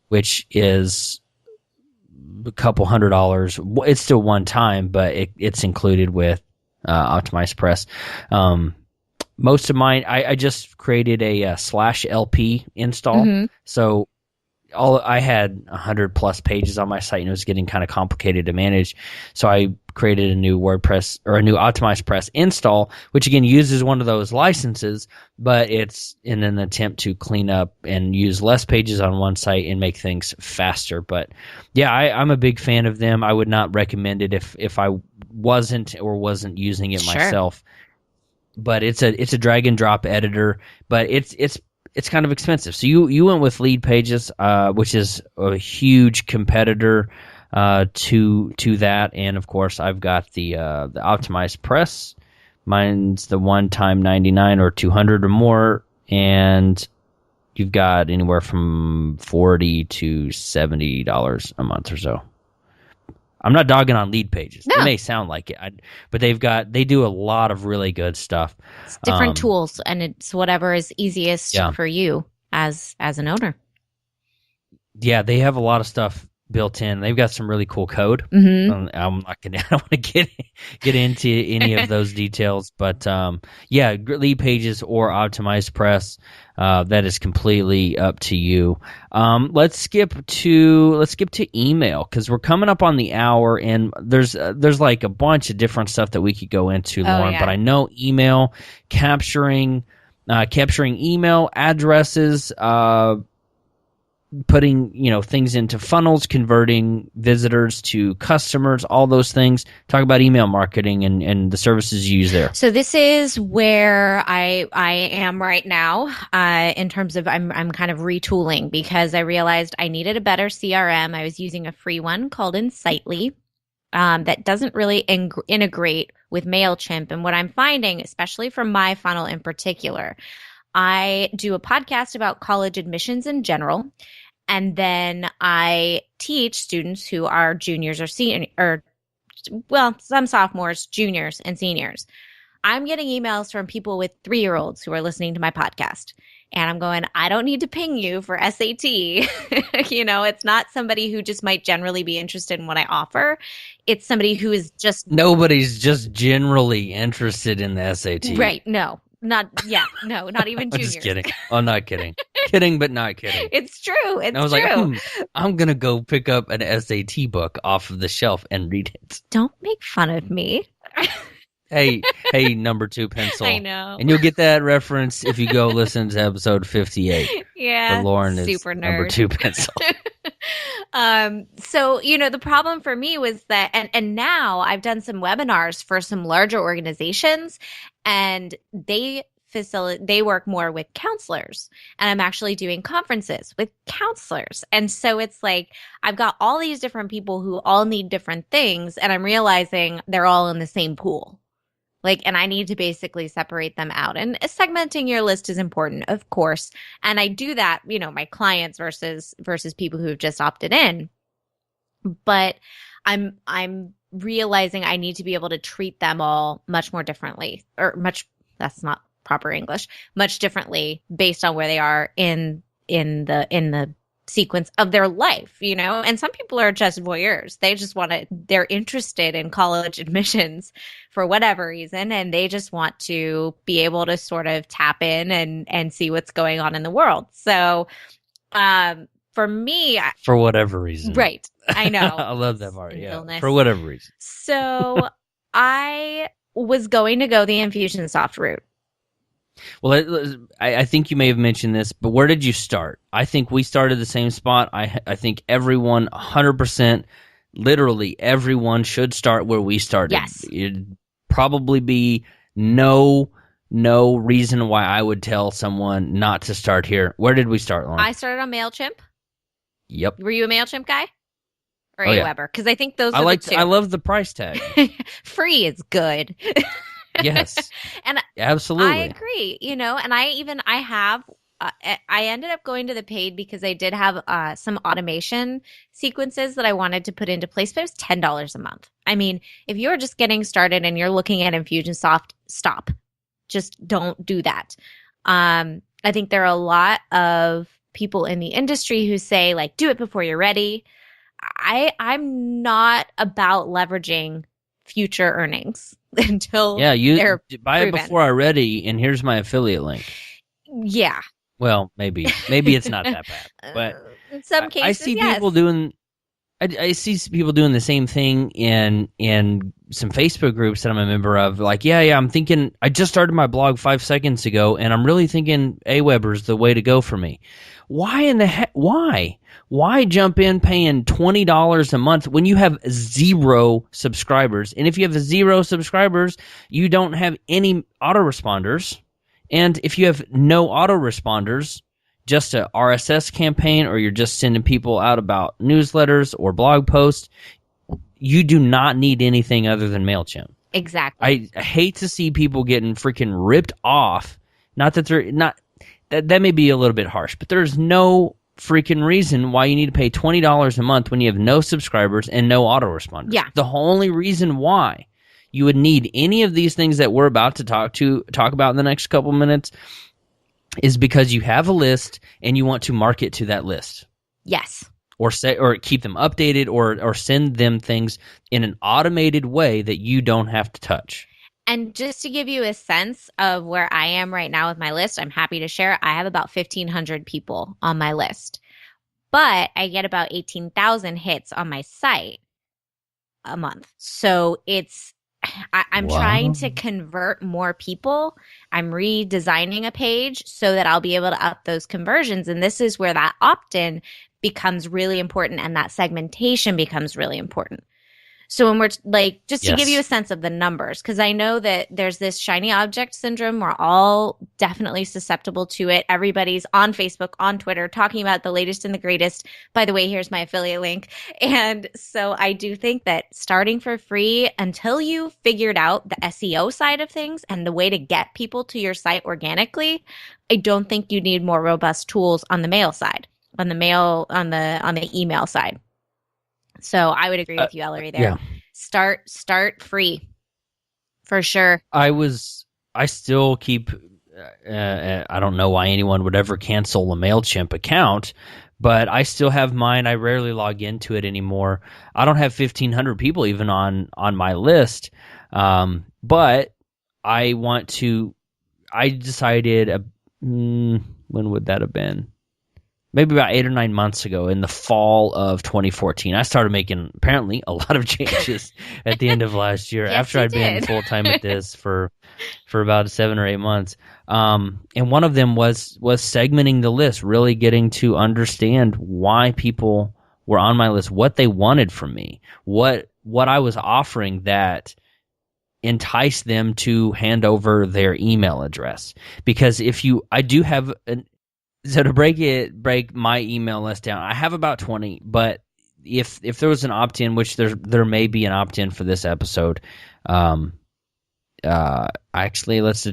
Which is a couple $100. It's still one time, but it's included with Optimized Press. Most of mine, I just created a /LP install. So I had 100 plus pages on my site, and it was getting kind of complicated to manage. So I created a new WordPress or a new Optimized Press install, which again uses one of those licenses, but it's in an attempt to clean up and use less pages on one site and make things faster. But yeah, I'm a big fan of them. I would not recommend it if I wasn't using it myself. But it's a drag and drop editor, but it's kind of expensive. So you went with Lead Pages, which is a huge competitor to that, and of course I've got the Optimized Press. Mine's the one-time $99 or $200 or more, and you've got anywhere from $40 to $70 a month or so. I'm not dogging on Lead Pages. No. It may sound like it, but they do a lot of really good stuff. It's different tools, and it's whatever is easiest for you as an owner. Yeah, they have a lot of stuff built in. They've got some really cool code. I'm not gonna. I don't want to get into any of those details, but Lead Pages or Optimized Press. That is completely up to you. Let's skip to email, because we're coming up on the hour, and there's like a bunch of different stuff that we could go into, Lauren. But I know email, capturing email addresses, putting things into funnels, converting visitors to customers, all those things. Talk about email marketing and the services you use there. So this is where I am right now, in terms of I'm kind of retooling, because I realized I needed a better CRM. I was using a free one called Insightly that doesn't really integrate with MailChimp. And what I'm finding, especially for my funnel in particular, I do a podcast about college admissions in general, and then I teach students who are juniors or some sophomores, juniors, and seniors. I'm getting emails from people with 3-year-olds who are listening to my podcast, and I'm going, I don't need to ping you for SAT. It's not somebody who just might generally be interested in what I offer. It's somebody who is just... Nobody's just generally interested in the SAT. Right, no. Not even juniors. I'm just kidding. I'm not kidding. Kidding, but not kidding. It's true. And I was like, I'm going to go pick up an SAT book off of the shelf and read it. Don't make fun of me. Hey, Hey, number two pencil. I know. And you'll get that reference if you go listen to episode 58. Yeah, Where Lauren is super number nerd. two pencil. So, the problem for me was that, and now I've done some webinars for some larger organizations, and they work more with counselors, and I'm actually doing conferences with counselors. And so it's like, I've got all these different people who all need different things, and I'm realizing they're all in the same pool. Like, and I need to basically separate them out. And segmenting your list is important, of course. And I do that, my clients versus people who have just opted in. But I'm realizing I need to be able to treat them all much more differently, that's not proper English, much differently based on where they are in the sequence of their life, and some people are just voyeurs. They're interested in college admissions for whatever reason, and they just want to be able to sort of tap in and see what's going on in the world. So for me, for whatever reason, right, I know. I love that part. Yeah, illness. For whatever reason. So I was going to go the Infusionsoft route. Well, I think you may have mentioned this, but where did you start? I think we started the same spot. I think everyone, 100%, literally everyone should start where we started. Yes. It'd probably be no reason why I would tell someone not to start here. Where did we start, Lauren? I started on MailChimp. Yep. Were you a MailChimp guy? Or Oh, yeah. Aweber? Because I think those are the two. I love the price tag. Free is good. Yes. And absolutely. I agree, and I ended up going to the paid because I did have some automation sequences that I wanted to put into place, but it was $10 a month. I mean, if you're just getting started and you're looking at Infusionsoft, stop. Just don't do that. I think there are a lot of people in the industry who say, like, do it before you're ready. I'm not about leveraging future earnings until you buy proven. it before I'm ready, and here's my affiliate link. Yeah. Well, maybe it's not that bad, but in some cases, I see yes. people doing. I see people doing the same thing in some Facebook groups that I'm a member of. Like, I'm thinking I just started my blog 5 seconds ago, and I'm really thinking Aweber's the way to go for me. Why in the heck? Why jump in paying $20 a month when you have 0 subscribers? And if you have 0 subscribers, you don't have any autoresponders. And if you have no autoresponders, just a RSS campaign, or you're just sending people out about newsletters or blog posts, you do not need anything other than MailChimp. Exactly. I hate to see people getting freaking ripped off. Not that they're not, that may be a little bit harsh, but there's no freaking reason why you need to pay $20 a month when you have no subscribers and no autoresponders. Yeah. The only reason why you would need any of these things that we're about to talk about in the next couple minutes is because you have a list and you want to market to that list. Yes. Or keep them updated or send them things in an automated way that you don't have to touch. And just to give you a sense of where I am right now with my list, I'm happy to share. I have about 1,500 people on my list, but I get about 18,000 hits on my site a month. So I'm trying to convert more people. I'm redesigning a page so that I'll be able to up those conversions. And this is where that opt-in becomes really important and that segmentation becomes really important. So when we're like, just to give you a sense of the numbers, because I know that there's this shiny object syndrome. We're all definitely susceptible to it. Everybody's on Facebook, on Twitter, talking about the latest and the greatest. By the way, here's my affiliate link. And so I do think that starting for free until you figured out the SEO side of things and the way to get people to your site organically, I don't think you need more robust tools on the mail side, on the email side. So I would agree with you, Ellery, there. Yeah. Start free, for sure. I still keep, I don't know why anyone would ever cancel a MailChimp account, but I still have mine. I rarely log into it anymore. I don't have 1,500 people even on my list, but I decided, when would that have been? maybe about 8 or 9 months ago in the fall of 2014. I started making apparently a lot of changes at the end of last year Yes, after you I'd been did. full time at this for about 7 or 8 months. And one of them was segmenting the list, really getting to understand why people were on my list, what they wanted from me, what I was offering that entice them to hand over their email address. Because I do have so to break my email list down, I have about 20, but if there was an opt-in, which there may be an opt-in for this episode, actually let's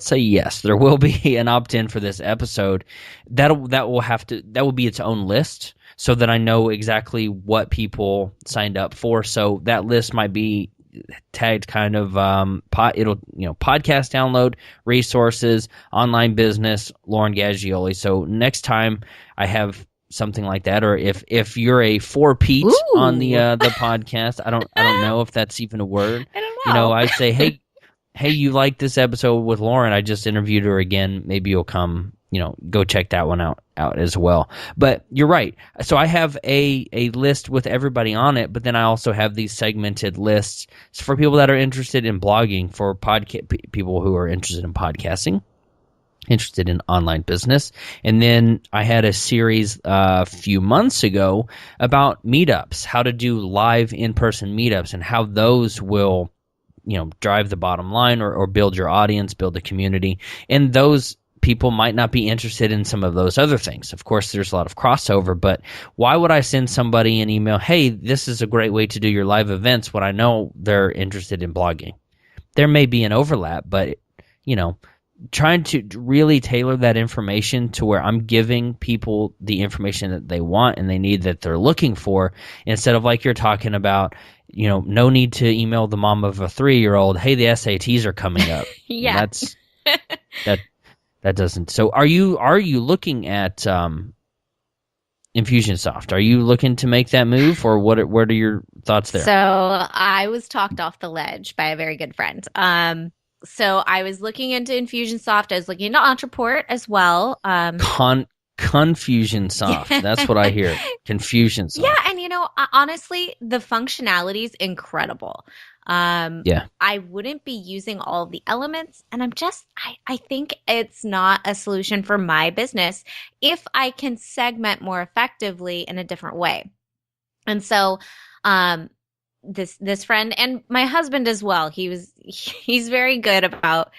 say yes, there will be an opt-in for this episode. That will be its own list, so that I know exactly what people signed up for. So that list might be tagged kind of podcast download, resources, online business, Lauren Gaggioli. So next time I have something like that, or if you're a four-peat on the podcast, I don't know if that's even a word. I don't know. I'd say, hey, you like this episode with Lauren? I just interviewed her again. Maybe you'll come, go check that one out as well. But you're right. So I have a list with everybody on it, but then I also have these segmented lists for people that are interested in blogging, for people who are interested in podcasting, interested in online business. And then I had a series a few months ago about meetups, how to do live in-person meetups, and how those will drive the bottom line or build your audience, build a community. And those people might not be interested in some of those other things. Of course, there's a lot of crossover, but why would I send somebody an email, hey, this is a great way to do your live events, when I know they're interested in blogging? There may be an overlap, but, trying to really tailor that information to where I'm giving people the information that they want and they need, that they're looking for, instead of like you're talking about, no need to email the mom of a 3-year-old, hey, the SATs are coming up. Yeah. That doesn't. So are you looking at Infusionsoft? Are you looking to make that move, or what are your thoughts there? So I was talked off the ledge by a very good friend. So I was looking into Infusionsoft. I was looking into Entreport as well. Confusionsoft. Yeah. That's what I hear. Confusionsoft. Yeah, and honestly, the functionality is incredible. Yeah. I wouldn't be using all of the elements, and I think it's not a solution for my business if I can segment more effectively in a different way. And so, this friend and my husband as well, he's very good about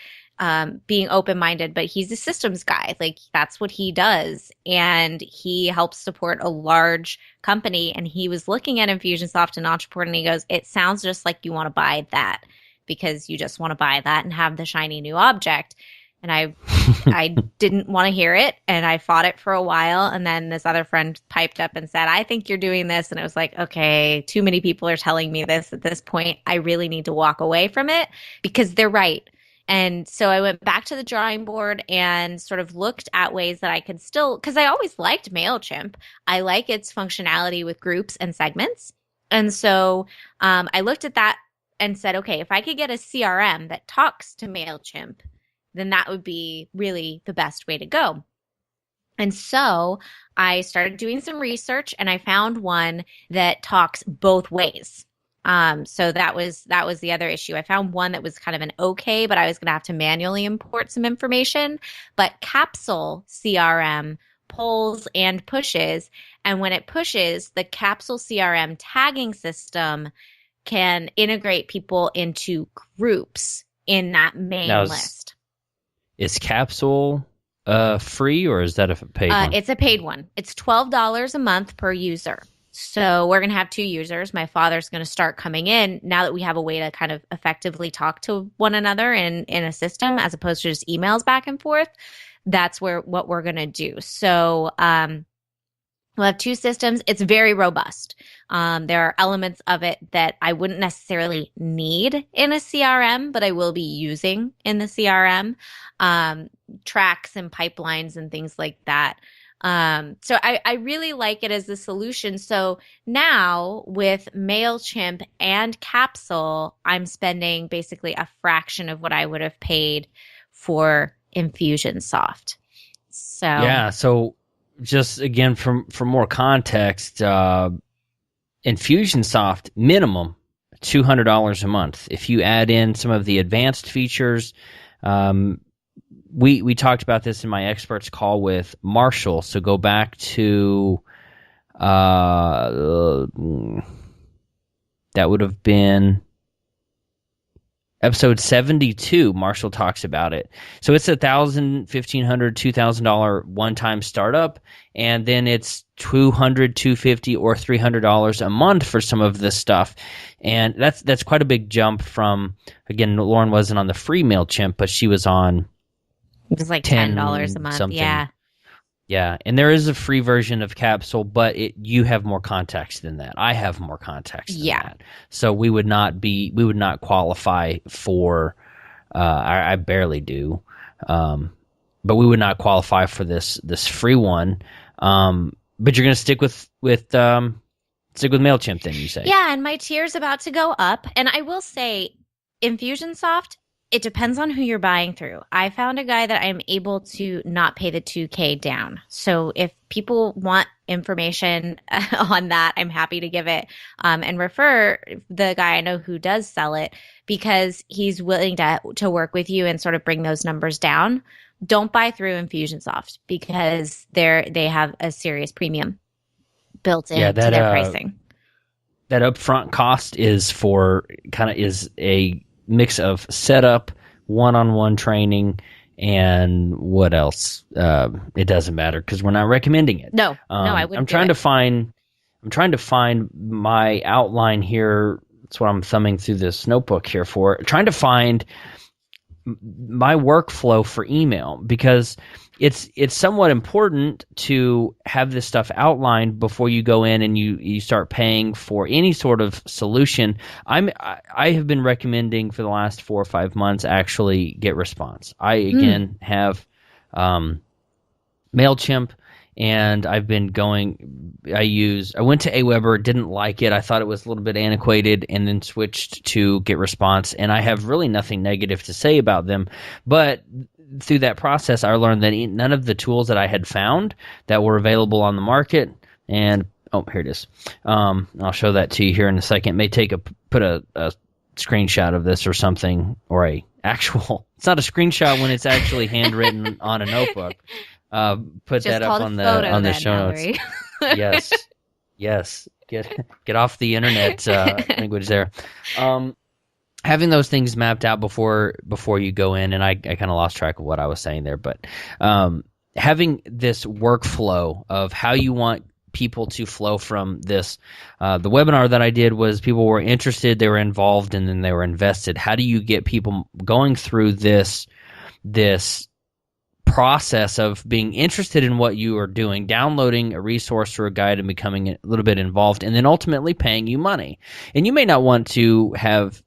being open-minded, but he's a systems guy. Like, that's what he does. And he helps support a large company. And he was looking at Infusionsoft and Entreport, and he goes, it sounds just like you want to buy that, because you just want to buy that and have the shiny new object. And I didn't want to hear it. And I fought it for a while. And then this other friend piped up and said, I think you're doing this. And it was like, okay, too many people are telling me this at this point. I really need to walk away from it, because they're right. And so I went back to the drawing board and sort of looked at ways that I could still, because I always liked MailChimp. I like its functionality with groups and segments. And so I looked at that and said, okay, if I could get a CRM that talks to MailChimp, then that would be really the best way to go. And so I started doing some research, and I found one that talks both ways. So that was the other issue. I found one that was kind of an okay, but I was going to have to manually import some information. But Capsule CRM pulls and pushes, and when it pushes, the Capsule CRM tagging system can integrate people into groups in that main list. Is Capsule free, or is that a paid one? It's a paid one. It's $12 a month per user. So we're going to have 2 users. My father's going to start coming in now that we have a way to kind of effectively talk to one another in a system, as opposed to just emails back and forth. That's what we're going to do. So we'll have 2 systems. It's very robust. There are elements of it that I wouldn't necessarily need in a CRM, but I will be using in the CRM, tracks and pipelines and things like that. So I really like it as a solution. So now with MailChimp and Capsule, I'm spending basically a fraction of what I would have paid for Infusionsoft. So yeah. So just again, for more context, Infusionsoft minimum $200 a month. If you add in some of the advanced features, we talked about this in my experts call with Marshall. So go back to that would have been episode 72. Marshall talks about it. So it's $1,000, $1,500, $2,000 one-time startup, and then it's $200, $250, or $300 a month for some of this stuff. And that's quite a big jump from, again, Lauren wasn't on the free MailChimp, but she was on it was like $10 a month. Something. Yeah. Yeah, and there is a free version of Capsule, but you have more context than that. I have more context than that. So we would not qualify for I barely do. But we would not qualify for this free one. But you're going to stick with MailChimp then, you say? Yeah, and my tier's about to go up, and I will say Infusionsoft, it depends on who you're buying through. I found a guy that I'm able to not pay the $2,000 down. So if people want information on that, I'm happy to give it and refer the guy I know who does sell it, because he's willing to work with you and sort of bring those numbers down. Don't buy through Infusionsoft, because they have a serious premium built into their pricing. That upfront cost is a mix of setup, one-on-one training, and what else? It doesn't matter because we're not recommending it. No, I wouldn't. I'm trying to find my outline here. That's what I'm thumbing through this notebook here for. Trying to find my workflow for email, because it's somewhat important to have this stuff outlined before you go in and you start paying for any sort of solution. I have been recommending for the last 4 or 5 months actually GetResponse. I again have MailChimp, and I've been going. I went to Aweber, didn't like it. I thought it was a little bit antiquated, and then switched to GetResponse, and I have really nothing negative to say about them. But through that process, I learned that none of the tools that I had found that were available on the market, and here it is. I'll show that to you here in a second. May put a screenshot of this or something, or it's not a screenshot when it's actually handwritten on a notebook. Put that up on the show notes. Yes. Get off the internet language there. Having those things mapped out before you go in, and I kind of lost track of what I was saying there, but having this workflow of how you want people to flow from this. The webinar that I did was people were interested, they were involved, and then they were invested. How do you get people going through this process of being interested in what you are doing, downloading a resource or a guide and becoming a little bit involved, and then ultimately paying you money? And you may not want to have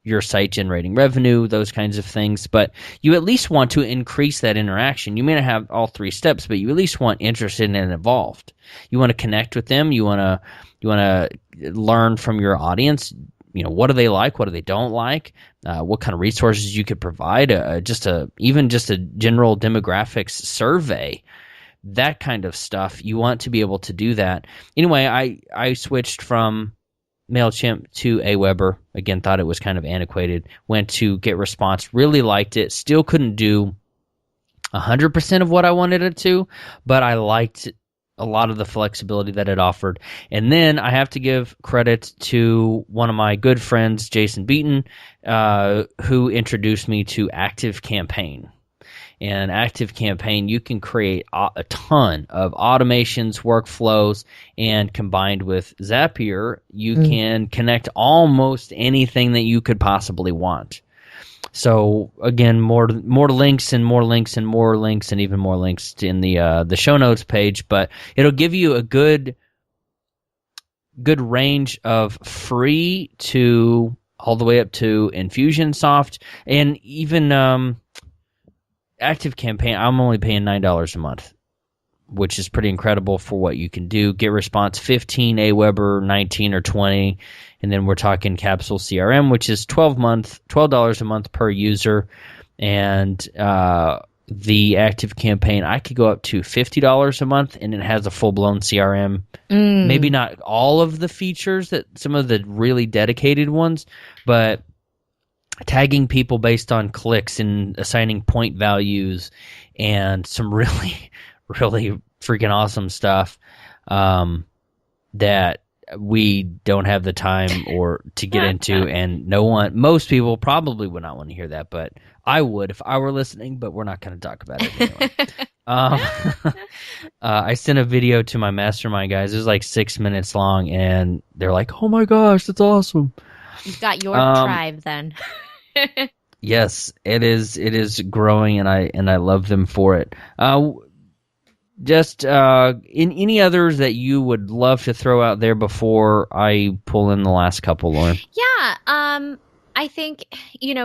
your site generating revenue, those kinds of things, but you at least want to increase that interaction. You may not have all 3 steps, but you at least want interested and involved. You want to connect with them. You want to learn from your audience. What do they like? What do they don't like? What kind of resources you could provide? Even just a general demographics survey, that kind of stuff. You want to be able to do that. Anyway, I switched from MailChimp to Aweber. Again, thought it was kind of antiquated. Went to GetResponse. Really liked it. Still couldn't do 100% of what I wanted it to, but I liked a lot of the flexibility that it offered. And then I have to give credit to one of my good friends, Jason Beaton, who introduced me to ActiveCampaign. And ActiveCampaign, you can create a ton of automations, workflows, and combined with Zapier, you can connect almost anything that you could possibly want. So again, more links and more links and more links and even more links in the show notes page, but it'll give you a good range of free to all the way up to Infusionsoft, and even ActiveCampaign. I'm only paying $9 a month, which is pretty incredible for what you can do. GetResponse $15, Aweber $19 or $20, and then we're talking Capsule CRM, which is $12 a month per user, and the active campaign, I could go up to $50 a month, and it has a full-blown CRM. Maybe not all of the features, that some of the really dedicated ones, but tagging people based on clicks and assigning point values and some really, really freaking awesome stuff that we don't have the time or to get into, and most people probably would not want to hear that, but I would if I were listening, but we're not going to talk about it anyway. I sent a video to my mastermind guys. It was like 6 minutes long, and they're like, oh my gosh, that's awesome. You've got your tribe then. Yes, it is growing, and I love them for it. Just in any others that you would love to throw out there before I pull in the last couple, Lauren? Yeah, I think,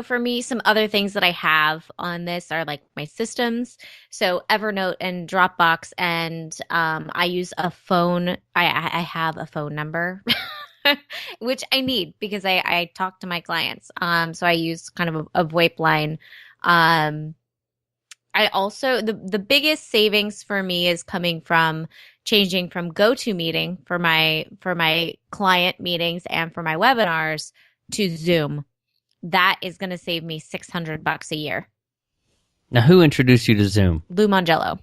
for me, some other things that I have on this are like my systems. So Evernote and Dropbox, and I use a phone. I have a phone number, which I need because I talk to my clients. So I use kind of a VoIP line. I also, the biggest savings for me is coming from changing from GoToMeeting for my client meetings and for my webinars to Zoom. That is going to save me $600 a year. Now, who introduced you to Zoom? Lou Mongello.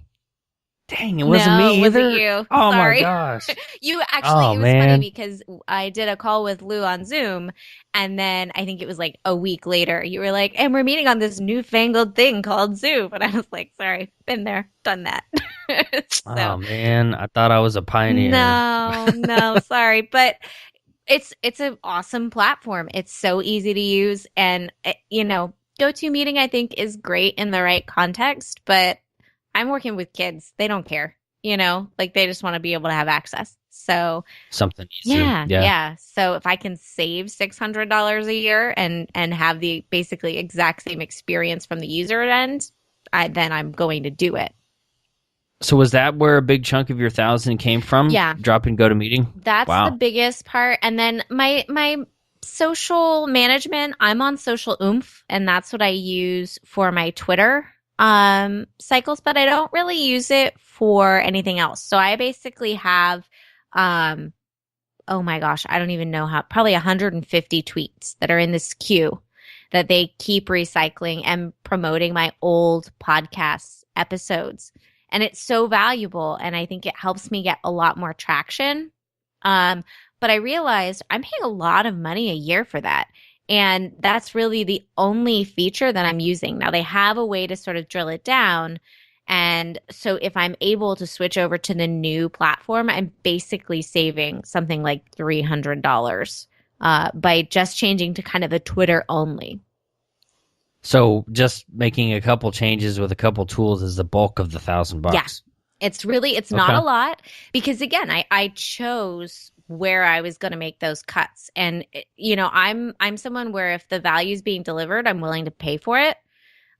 Dang, it wasn't me either. It wasn't you. Oh, Sorry. my gosh. You actually, it was funny because I did a call with Lou on Zoom, and then I think it was like a week later, you were like, and we're meeting on this newfangled thing called Zoom. And I was like, sorry, been there, done that. So, oh, man, I thought I was a pioneer. No, sorry. But it's an awesome platform. It's so easy to use. And, GoToMeeting, I think, is great in the right context, but I'm working with kids. They don't care, like they just want to be able to have access. So something easy. Yeah. So if I can save $600 a year and have the basically exact same experience from the user end, then I'm going to do it. So was that where a big chunk of your 1,000 came from? Yeah. Dropping GoToMeeting? That's the biggest part. And then my social management, I'm on Social Oomph, and that's what I use for my Twitter cycles, but I don't really use it for anything else. So I basically have, oh my gosh, I don't even know probably 150 tweets that are in this queue that they keep recycling and promoting my old podcast episodes. And it's so valuable, and I think it helps me get a lot more traction. But I realized I'm paying a lot of money a year for that. And that's really the only feature that I'm using. Now, they have a way to sort of drill it down. And so if I'm able to switch over to the new platform, I'm basically saving something like $300 by just changing to kind of a Twitter only. So just making a couple changes with a couple tools is the bulk of the $1,000. Yeah. It's not a lot because, again, I chose where I was going to make those cuts. And, I'm someone where if the value is being delivered, I'm willing to pay for it.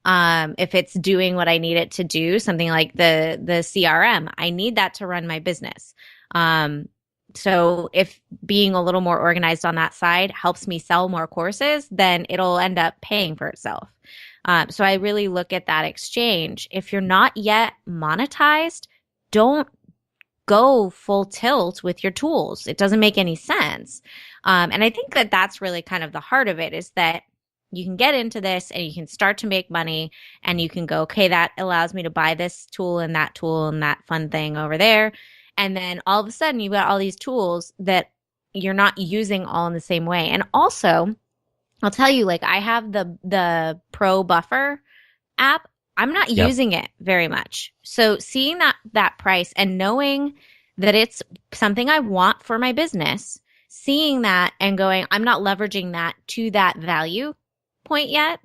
If it's doing what I need it to do, something like the CRM, I need that to run my business. So if being a little more organized on that side helps me sell more courses, then it'll end up paying for itself. So I really look at that exchange. If you're not yet monetized, don't go full tilt with your tools. It doesn't make any sense. And I think that that's really kind of the heart of it, is that you can get into this and you can start to make money and you can go, okay, that allows me to buy this tool and that fun thing over there. And then all of a sudden you've got all these tools that you're not using all in the same way. And also, I'll tell you, like, I have the Pro Buffer app. I'm not using it very much. So seeing that price and knowing that it's something I want for my business, seeing that and going, I'm not leveraging that to that value point yet,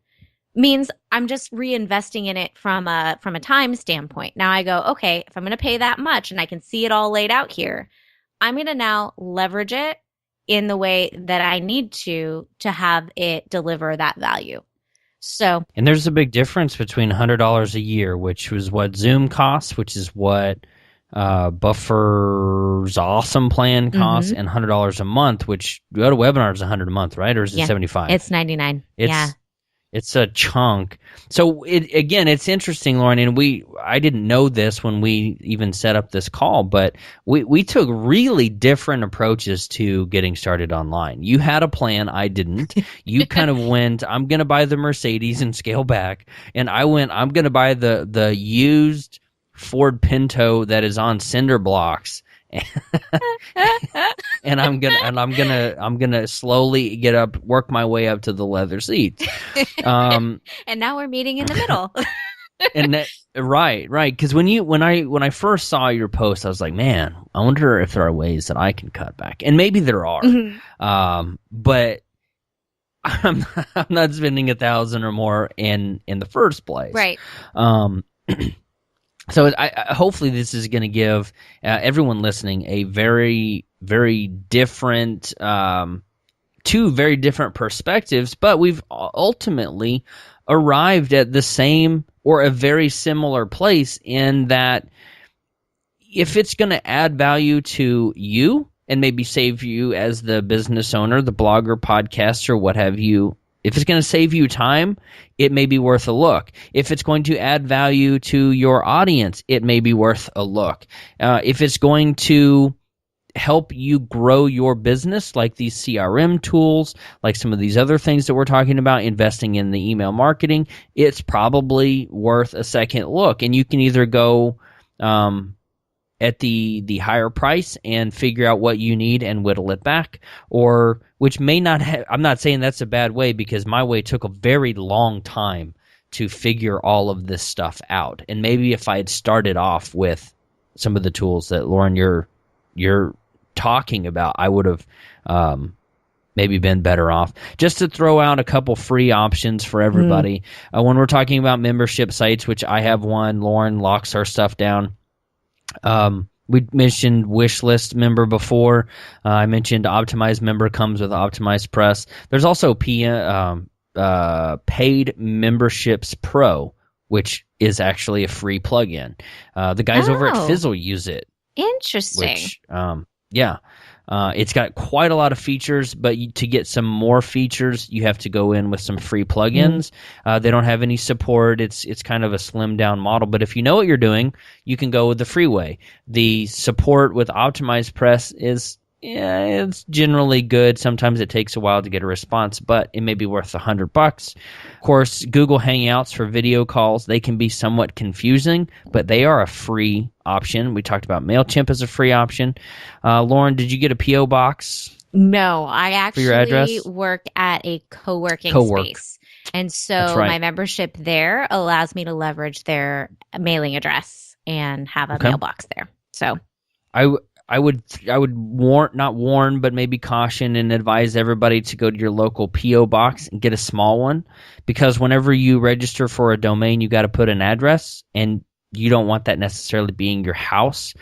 means I'm just reinvesting in it from a time standpoint. Now I go, okay, if I'm going to pay that much and I can see it all laid out here, I'm going to now leverage it in the way that I need to have it deliver that value. So, and there's a big difference between $100 a year, which was what Zoom costs, which is what Buffer's awesome plan costs, and $100 a month, which GoToWebinar is $100 a month, right? Or is it $75? It's $99. It's a chunk. So it's interesting, Lauren, and I didn't know this when we even set up this call, but we took really different approaches to getting started online. You had a plan, I didn't. You kind of went, I'm going to buy the Mercedes and scale back, and I went, I'm going to buy the used Ford Pinto that is on cinder blocks. and I'm gonna slowly work my way up to the leather seats. And now we're meeting in the middle. And that, right, because when I first saw your post, I was like, man, I wonder if there are ways that I can cut back, and maybe there are. But I'm not spending $1,000 or more in the first place, right? So hopefully this is going to give everyone listening a very, very different, two very different perspectives, but we've ultimately arrived at the same or a very similar place in that if it's going to add value to you and maybe save you as the business owner, the blogger, podcaster, what have you, if it's going to save you time, it may be worth a look. If it's going to add value to your audience, it may be worth a look. If it's going to help you grow your business, like these CRM tools, like some of these other things that we're talking about, investing in the email marketing, it's probably worth a second look. And you can either go at the higher price and figure out what you need and whittle it back, or which may not I'm not saying that's a bad way, because my way took a very long time to figure all of this stuff out. And maybe if I had started off with some of the tools that, Lauren, you're talking about, I would have maybe been better off. Just to throw out a couple free options for everybody. When we're talking about membership sites, which I have one, Lauren locks our stuff down. We mentioned Wishlist Member before. I mentioned Optimized Member comes with Optimized Press. There's also Paid Memberships Pro, which is actually a free plugin. The guys over at Fizzle use it. Interesting. Which, it's got quite a lot of features, but to get some more features, you have to go in with some free plugins. They don't have any support. It's kind of a slimmed down model, but if you know what you're doing, you can go with the free way. The support with Optimized Press is, it's generally good. Sometimes it takes a while to get a response, but it may be worth $100. Of course, Google Hangouts for video calls, they can be somewhat confusing, but they are a free option. We talked about MailChimp as a free option. Lauren, did you get a P.O. box? No, I actually your work at a co-working space. And so my membership there allows me to leverage their mailing address and have a mailbox there. So I would not warn, but maybe caution and advise everybody to go to your local P.O. box and get a small one, because whenever you register for a domain, you got to put an address, and you don't want that necessarily being your house.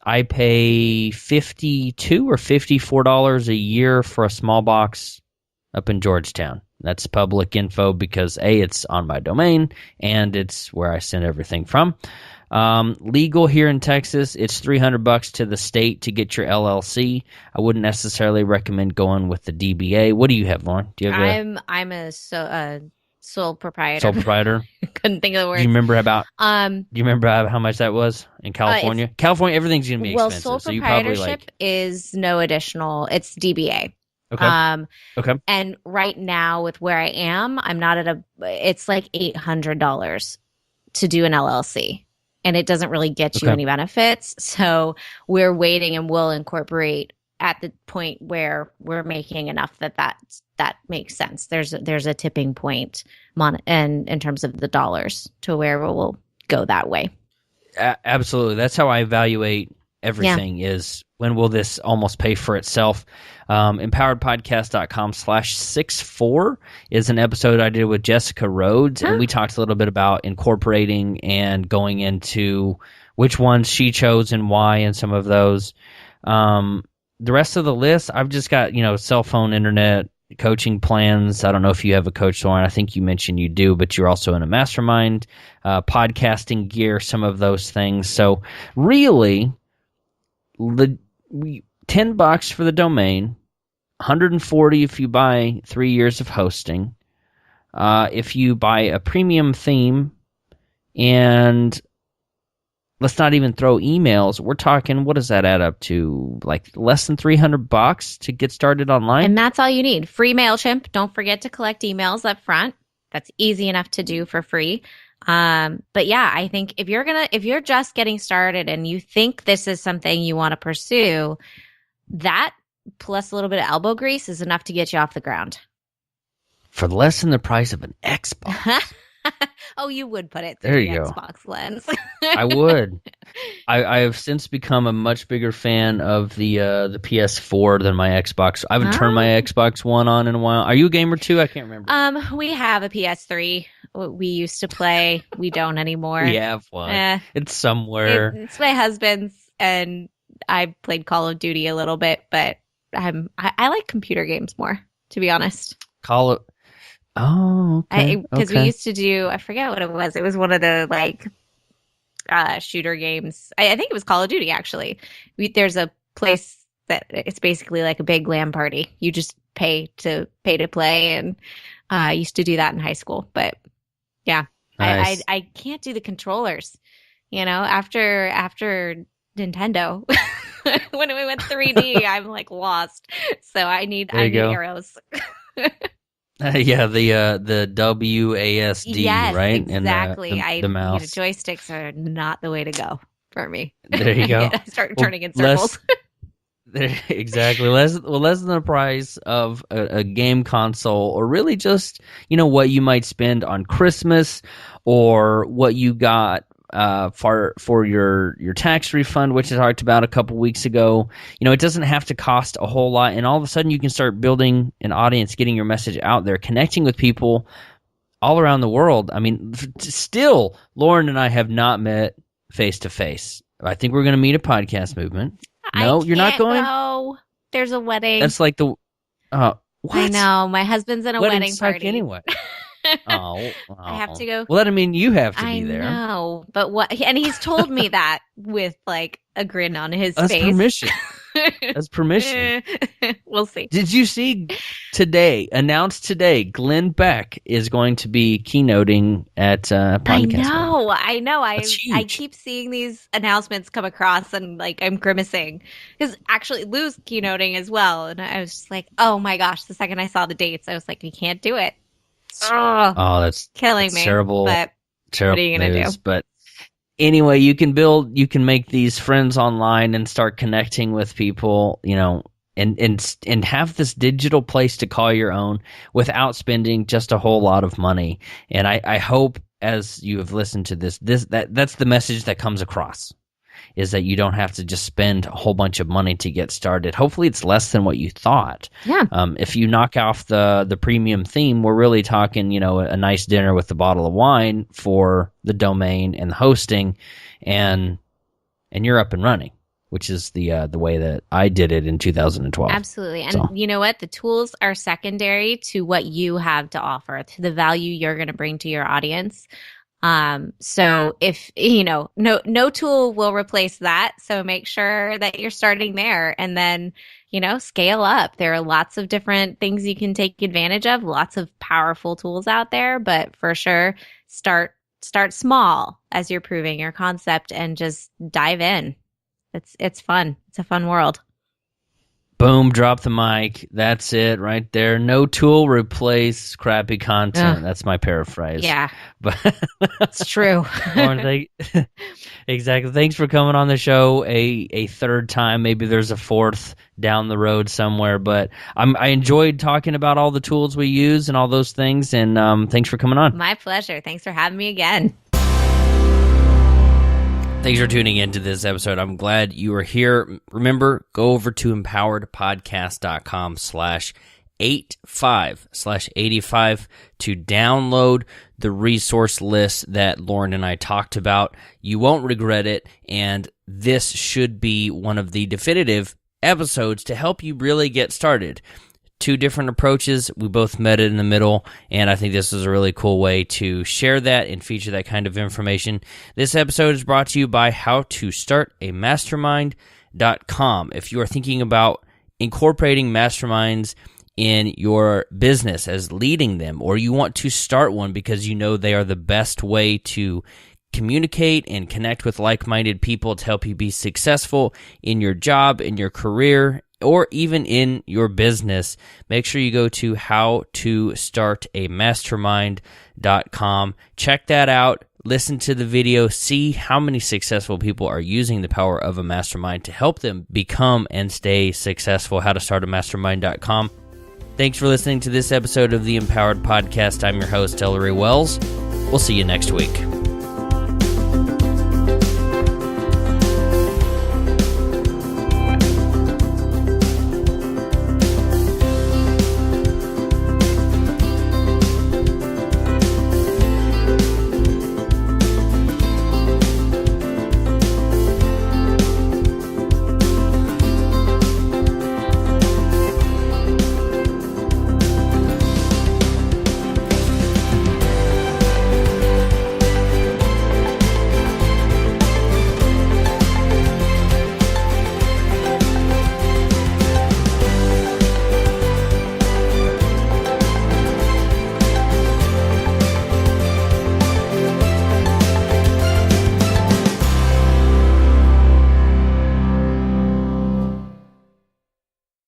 I pay $52 or $54 a year for a small box up in Georgetown. That's public info because A, it's on my domain, and it's where I send everything from. Legal here in Texas, it's $300 to the state to get your LLC. I wouldn't necessarily recommend going with the DBA. What do you have, Lauren? Do you have I'm a sole proprietor. Sole proprietor. Couldn't think of the word. Do you remember how much that was in California? California, everything's gonna be expensive. Sole so you probably proprietorship is no additional. It's DBA. Okay. Okay. And right now, with where I am, I'm not at it's like $800 to do an LLC. And it doesn't really get you any benefits. So we're waiting, and we'll incorporate at the point where we're making enough that makes sense. There's a tipping point in terms of the dollars to where we'll go that way. Absolutely. That's how I evaluate everything is when will this almost pay for itself. Empoweredpodcast.com/64 is an episode I did with Jessica Rhodes, and we talked a little bit about incorporating and going into which ones she chose and why, and some of those. The rest of the list, I've just got, cell phone, internet, coaching plans. I don't know if you have a coach, Lauren. I think you mentioned you do, but you're also in a mastermind, podcasting gear, some of those things. So really, $10 for the domain, $140 if you buy 3 years of hosting, if you buy a premium theme, and let's not even throw emails, we're talking, what does that add up to? Like less than $300 to get started online? And that's all you need. Free MailChimp. Don't forget to collect emails up front. That's easy enough to do for free. But yeah, I think if you're just getting started and you think this is something you want to pursue, that plus a little bit of elbow grease is enough to get you off the ground. For less than the price of an Xbox. Oh, you would put it through the Xbox lens. I would. I have since become a much bigger fan of the PS4 than my Xbox. I haven't turned my Xbox One on in a while. Are you a gamer too? I can't remember. We have a PS3. We used to play. We don't anymore. We have one. It's somewhere. It's my husband's, and I played Call of Duty a little bit, but I like computer games more, to be honest. Oh, okay. Because we used to do, I forget what it was. It was one of the shooter games. I think it was Call of Duty, actually. There's a place that it's basically like a big LAN party. You just pay to play, and I used to do that in high school. But yeah, nice. I can't do the controllers. After Nintendo, when we went 3D, I'm like lost. So I need arrows. Yeah, the WASD, right? Exactly. And the mouse. Joysticks are not the way to go for me. There you go. I start turning in circles. Exactly. Less than the price of a game console, or really just what you might spend on Christmas, or what you got for your tax refund, which I talked about a couple weeks ago. It doesn't have to cost a whole lot, and all of a sudden you can start building an audience, getting your message out there, connecting with people all around the world. I mean, still, Lauren and I have not met face to face. I think we're going to meet a podcast movement. No, you're not going? No, there's a wedding. That's like the what? I know. My husband's in a wedding party anyway. Oh, I have to go. Well, that mean you have to be there. I know, but what? And he's told me that with like a grin on his face. Permission. That's permission. We'll see. Did you see announced today, Glenn Beck is going to be keynoting at podcast. I know. I keep seeing these announcements come across, and like I'm grimacing because actually Lou's keynoting as well, and I was just like, oh my gosh! The second I saw the dates, I was like, we can't do it. Oh, that's killing me. Terrible. But terrible. What are you gonna do? But anyway, you can make these friends online and start connecting with people, and have this digital place to call your own without spending just a whole lot of money. And I hope, as you have listened to that's the message that comes across, is that you don't have to just spend a whole bunch of money to get started. Hopefully it's less than what you thought. Yeah. If you knock off the premium theme, we're really talking, a nice dinner with a bottle of wine for the domain and the hosting, and you're up and running, which is the way that I did it in 2012. Absolutely. And you know what? The tools are secondary to what you have to offer, to the value you're going to bring to your audience. So if, no tool will replace that. So make sure that you're starting there, and then, scale up. There are lots of different things you can take advantage of, lots of powerful tools out there, but for sure, start small as you're proving your concept and just dive in. It's fun. It's a fun world. Boom, drop the mic. That's it right there. No tool replace crappy content. That's my paraphrase. Yeah. But it's true. Exactly. Thanks for coming on the show a third time. Maybe there's a fourth down the road somewhere, but I enjoyed talking about all the tools we use and all those things, and thanks for coming on. My pleasure. Thanks for having me again. Thanks for tuning into this episode. I'm glad you are here. Remember, go over to empoweredpodcast.com/85/85 to download the resource list that Lauren and I talked about. You won't regret it, and this should be one of the definitive episodes to help you really get started. Two different approaches. We both met in the middle, and I think this is a really cool way to share that and feature that kind of information. This episode is brought to you by howtostartamastermind.com. If you are thinking about incorporating masterminds in your business as leading them, or you want to start one because you know they are the best way to communicate and connect with like-minded people to help you be successful in your job, in your career, or even in your business, make sure you go to howtostartamastermind.com. Check that out. Listen to the video. See how many successful people are using the power of a mastermind to help them become and stay successful. howtostartamastermind.com. Thanks for listening to this episode of the Empowered Podcast. I'm your host, Ellery Wells. We'll see you next week.